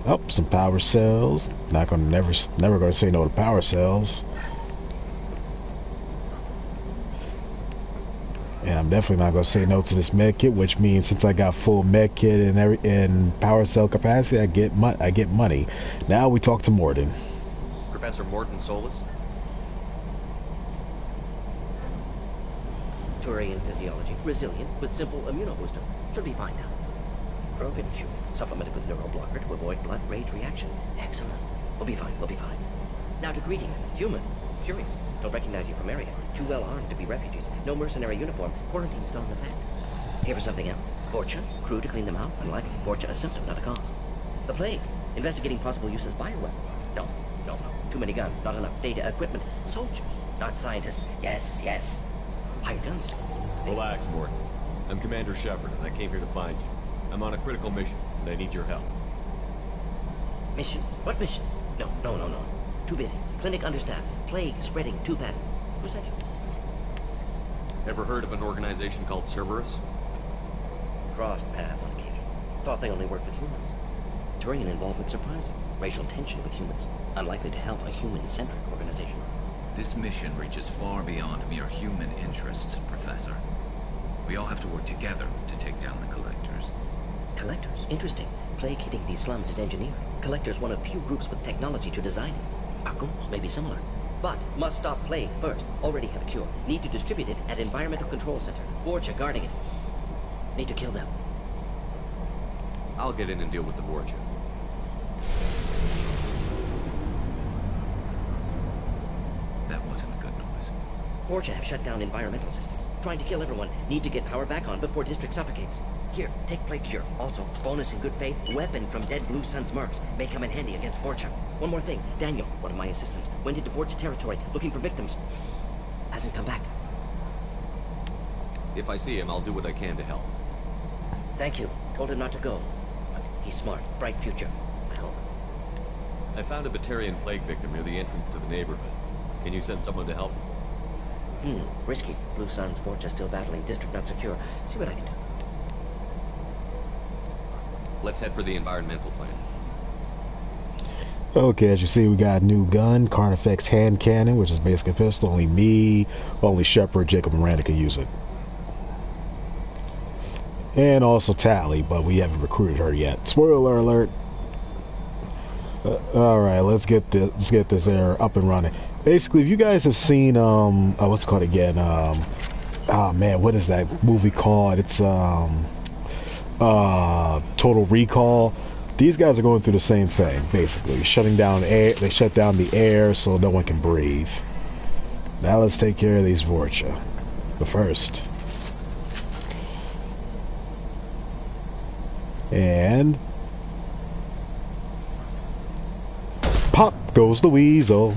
Oh, some power cells. Not gonna never gonna say no to power cells. And I'm definitely not gonna say no to this med kit, which means since I got full med kit and power cell capacity, I get money. Now we talk to Morton. Professor Morton Solus? Turian physiology. Resilient with simple immunobooster. Should be fine now. Krogan cure. Supplemented with neuroblocker to avoid blood rage reaction. Excellent. We'll be fine. Now to greetings. Human. Curious. Don't recognize you from area. Too well armed to be refugees. No mercenary uniform. Quarantine still in effect. Here for something else. Vorcha. Crew to clean them out. Unlikely. Vorcha a symptom, not a cause. The plague. Investigating possible use as bioweapon. No. Too many guns. Not enough data equipment. Soldiers. Not scientists. Yes. Hired guns. Relax, Morton. I'm Commander Shepard, and I came here to find you. I'm on a critical mission, and I need your help. Mission? What mission? No. Too busy. Clinic understaffed. Plague spreading too fast. Who sent you? Ever heard of an organization called Cerberus? Crossed paths on occasion. Thought they only worked with humans. Turian involvement surprising. Racial tension with humans. Unlikely to help a human-centric organization. This mission reaches far beyond mere human interests, Professor. We all have to work together to take down the Collectors. Collectors? Interesting. Plague hitting these slums is engineering. Collectors one of few groups with technology to design it. Our goals may be similar. But must stop plague first. Already have a cure. Need to distribute it at Environmental Control Center. Vorcha guarding it. Need to kill them. I'll get in and deal with the Vorcha. That wasn't a good noise. Vorcha have shut down environmental systems. Trying to kill everyone. Need to get power back on before district suffocates. Here, take plague cure. Also, bonus in good faith, weapon from dead Blue Sun's mercs. May come in handy against Vorcha. One more thing. Daniel, one of my assistants, went into Vorcha territory looking for victims. Hasn't come back. If I see him, I'll do what I can to help. Thank you. Told him not to go. But he's smart. Bright future. I hope. I found a Batarian plague victim near the entrance to the neighborhood. Can you send someone to help? Risky. Blue Sun's Vorcha still battling. District not secure. See what I can do. Let's head for the environmental plant. Okay, as you see, we got a new gun, Carnifex hand cannon, which is basically a pistol. Only Shepard, Jacob, and Miranda can use it. And also Tally, but we haven't recruited her yet. Spoiler alert. All right, let's get this air up and running. Basically, if you guys have seen what's it called again? Oh man, what is that movie called? It's Total Recall. These guys are going through the same thing, basically shutting down air. They shut down the air so no one can breathe. Now let's take care of these Vorcha. But first, and pop goes the weasel.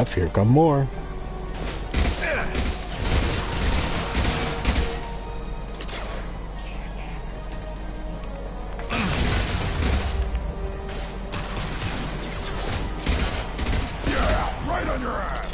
enough, here come more. Yeah, right on your ass.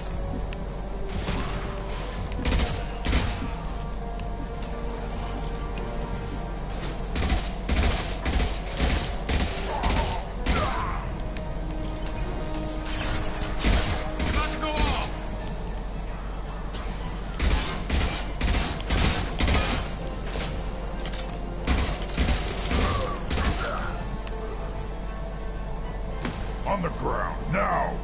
On the ground, now!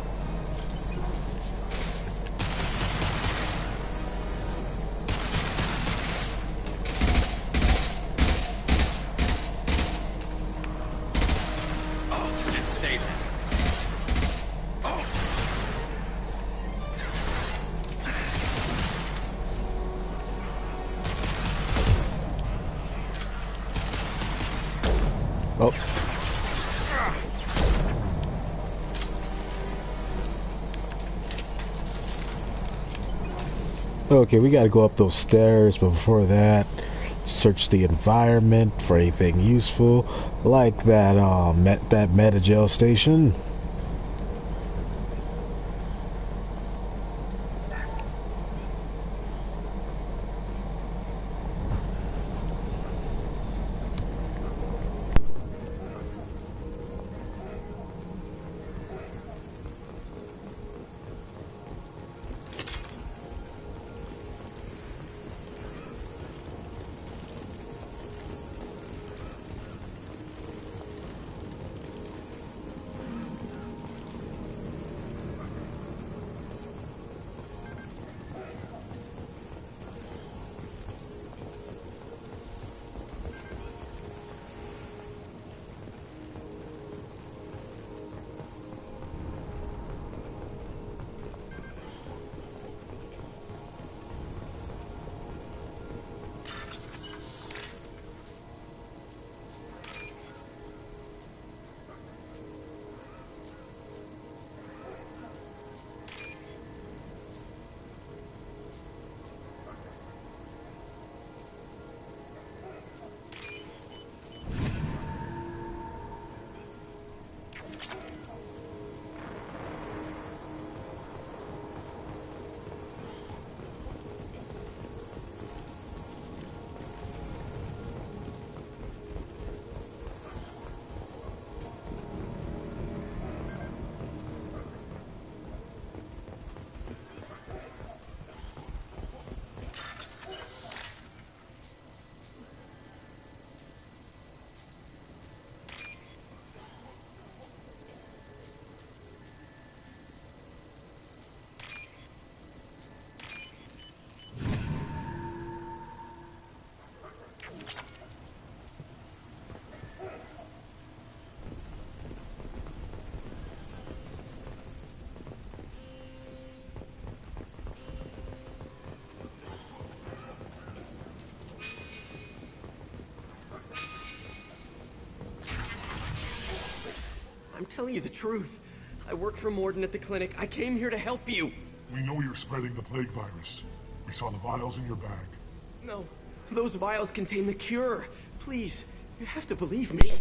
Oh, it stayed there. Oh. Okay, we gotta go up those stairs, but before that, search the environment for anything useful, like that that meta-jail station. I'm telling you the truth. I work for Morden at the clinic. I came here to help you. We know you're spreading the plague virus. We saw the vials in your bag. No, those vials contain the cure. Please, you have to believe me.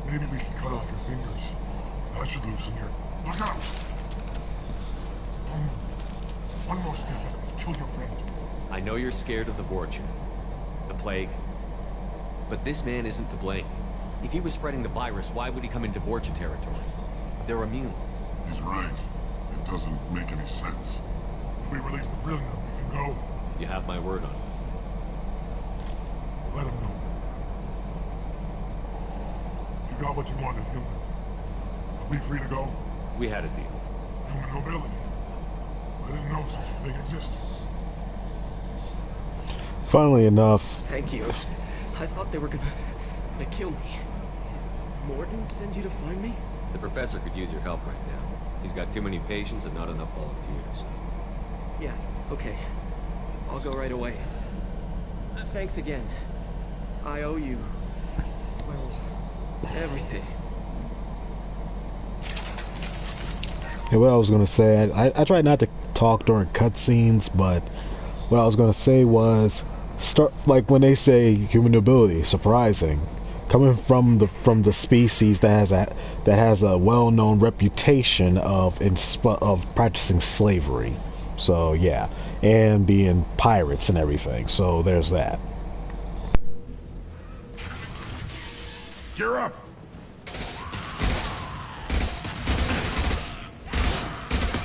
Maybe we should cut off your fingers. That should loosen your... Look out! One more step and kill your friend. I know you're scared of the Vorcha, the plague, but this man isn't to blame. If he was spreading the virus, why would he come into Vorcha territory? They're immune. He's right. It doesn't make any sense. If we release the prisoner, we can go. You have my word on it. Let him know. You got what you wanted, human. Are we free to go? We had a deal. Human nobility. I didn't know such a thing existed. Funnily enough. Thank you. I thought they were gonna kill me. Did Morden send you to find me? The professor could use your help right now. He's got too many patients and not enough volunteers. Yeah, okay. I'll go right away. Thanks again. I owe you, well, everything. And what I was gonna say, I try not to talk during cutscenes, but what I was gonna say was, start like when they say human ability, surprising, coming from the species that has a well-known reputation of practicing slavery. So yeah, and being pirates and everything. So there's that. Gear up!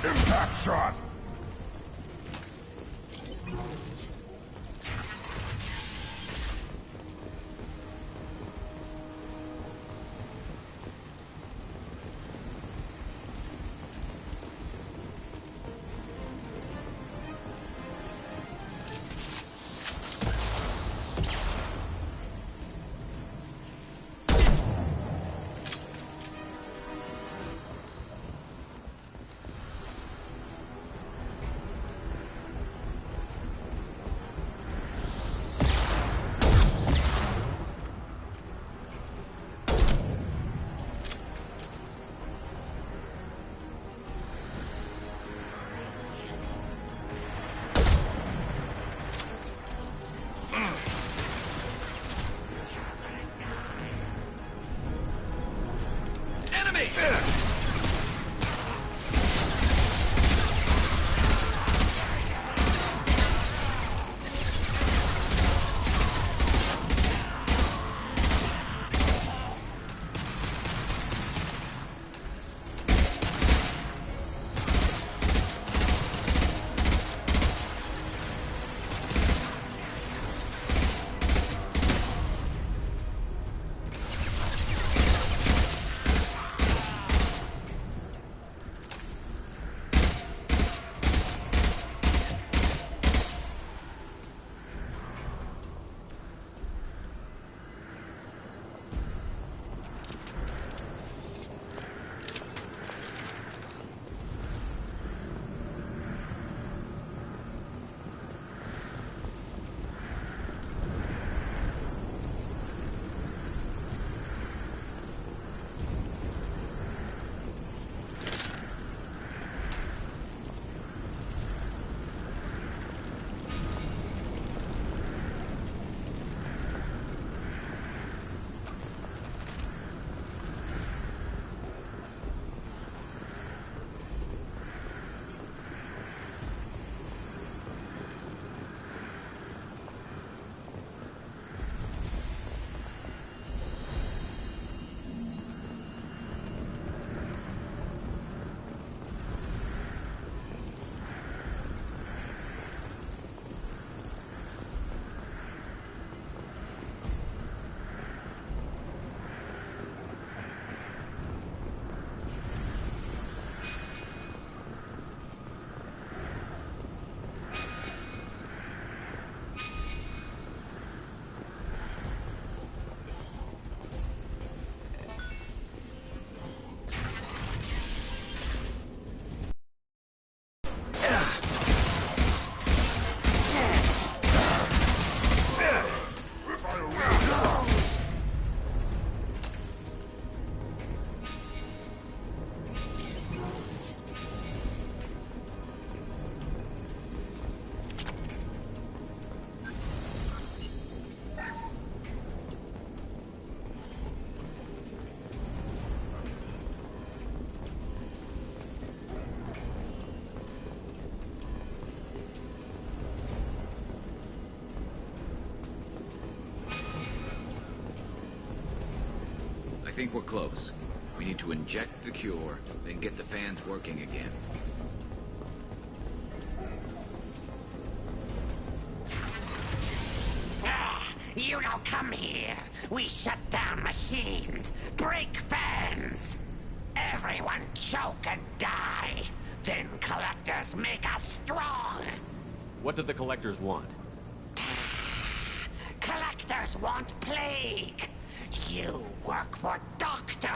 Impact shot! I think we're close. We need to inject the cure, then get the fans working again. You don't come here. We shut down machines, break fans. Everyone choke and die. Then collectors make us strong. What did the collectors want? Collectors want plague. You work for Doctor.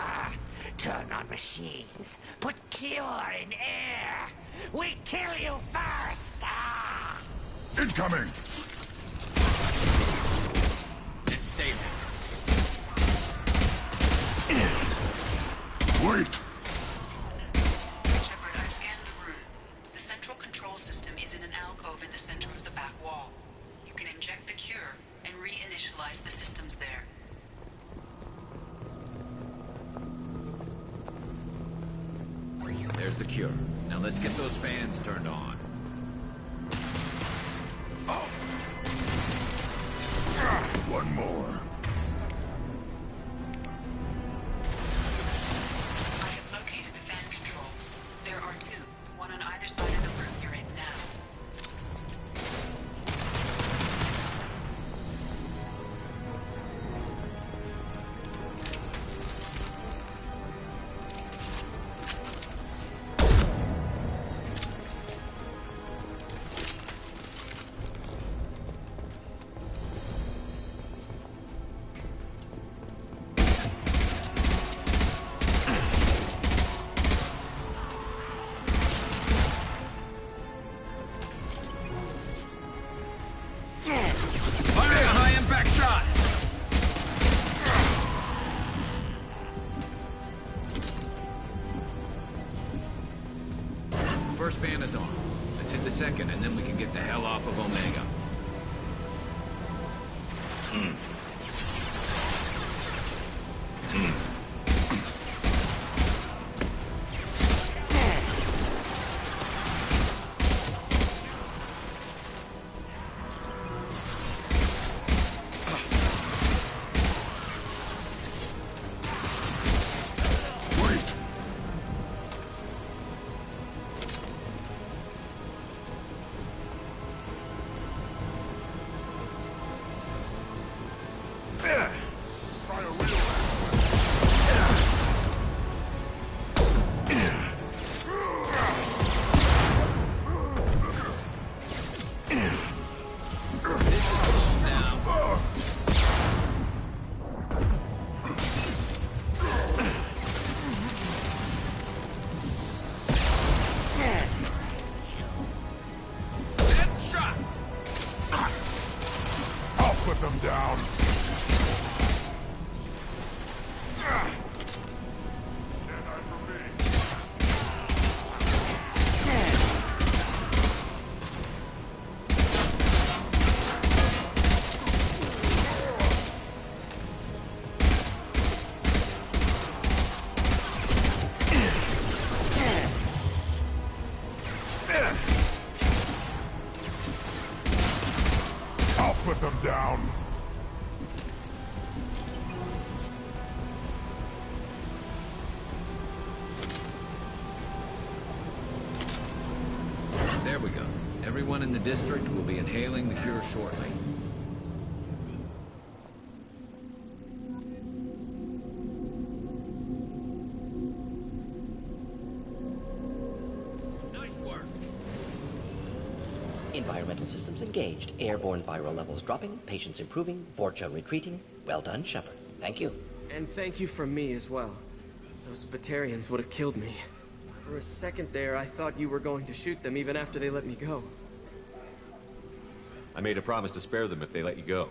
Turn on machines. Put cure in air. We kill you first. Incoming! Then stay there. Wait! control system is in an alcove in the center of the back wall. You can inject the cure and reinitialize the systems there. There's the cure. Now let's get those fans turned on. One more. I have located the fan controls. There are two, one on either side of the room you're in now. First fan is on. Let's hit the second, and then we can get the hell off of Omega. Put them down. I'll put them down. There we go. Everyone in the district will be inhaling the cure shortly. Nice work. Environmental systems engaged. Airborne viral levels dropping. Patients improving. Vorcha retreating. Well done, Shepard. Thank you. And thank you from me as well. Those Batarians would have killed me. For a second there, I thought you were going to shoot them even after they let me go. I made a promise to spare them if they let you go.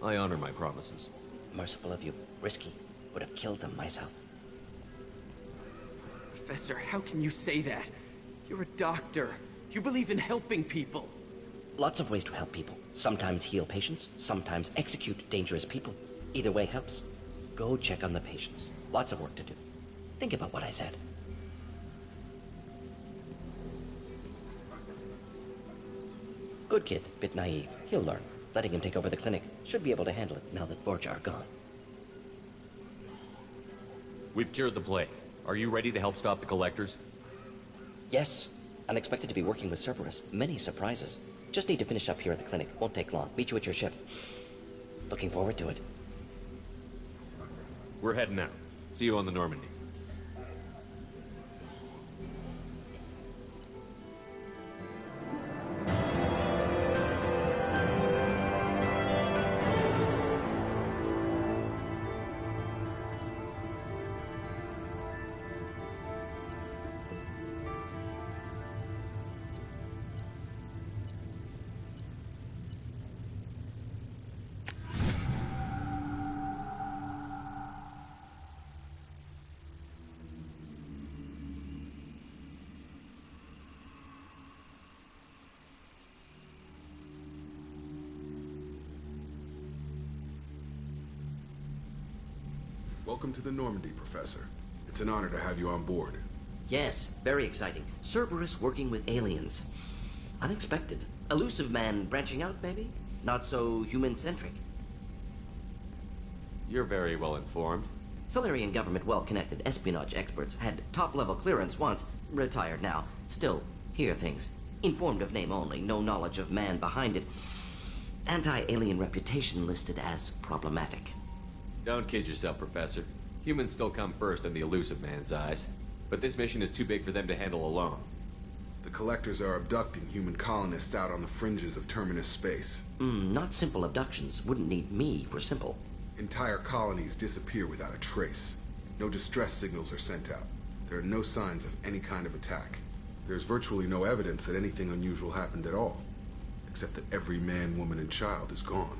I honor my promises. Merciful of you. Risky. Would have killed them myself. Professor, how can you say that? You're a doctor. You believe in helping people. Lots of ways to help people. Sometimes heal patients, sometimes execute dangerous people. Either way helps. Go check on the patients. Lots of work to do. Think about what I said. Good kid, bit naive. He'll learn. Letting him take over the clinic. Should be able to handle it now that Vorcha are gone. We've cured the plague. Are you ready to help stop the Collectors? Yes. Unexpected to be working with Cerberus. Many surprises. Just need to finish up here at the clinic. Won't take long. Meet you at your ship. Looking forward to it. We're heading out. See you on the Normandy. Welcome to the Normandy, Professor. It's an honor to have you on board. Yes, very exciting. Cerberus working with aliens. Unexpected. Elusive man branching out, maybe? Not so human-centric. You're very well informed. Solarian government well-connected espionage experts had top-level clearance once, retired now. Still, hear things. Informed of name only, no knowledge of man behind it. Anti-alien reputation listed as problematic. Don't kid yourself, Professor. Humans still come first in the elusive man's eyes. But this mission is too big for them to handle alone. The Collectors are abducting human colonists out on the fringes of Terminus space. Not simple abductions. Wouldn't need me for simple. Entire colonies disappear without a trace. No distress signals are sent out. There are no signs of any kind of attack. There's virtually no evidence that anything unusual happened at all. Except that every man, woman, and child is gone.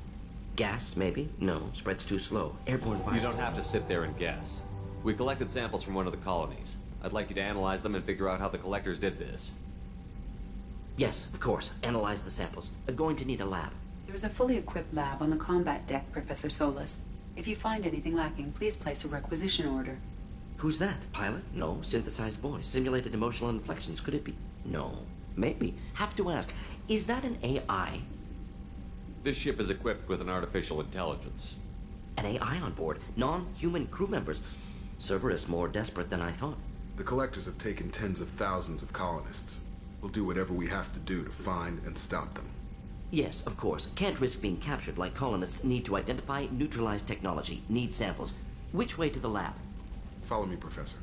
Gas, maybe? No, spreads too slow. Airborne virus. You don't have to sit there and guess. We collected samples from one of the colonies. I'd like you to analyze them and figure out how the Collectors did this. Yes, of course. Analyze the samples. Going to need a lab. There's a fully equipped lab on the combat deck, Professor Solis. If you find anything lacking, please place a requisition order. Who's that? Pilot? No. Synthesized voice. Simulated emotional inflections. Could it be? No. Maybe. Have to ask. Is that an AI? This ship is equipped with an artificial intelligence. An AI on board? Non-human crew members? Cerberus more desperate than I thought. The Collectors have taken tens of thousands of colonists. We'll do whatever we have to do to find and stop them. Yes, of course. Can't risk being captured like colonists need to identify, neutralize technology, need samples. Which way to the lab? Follow me, Professor.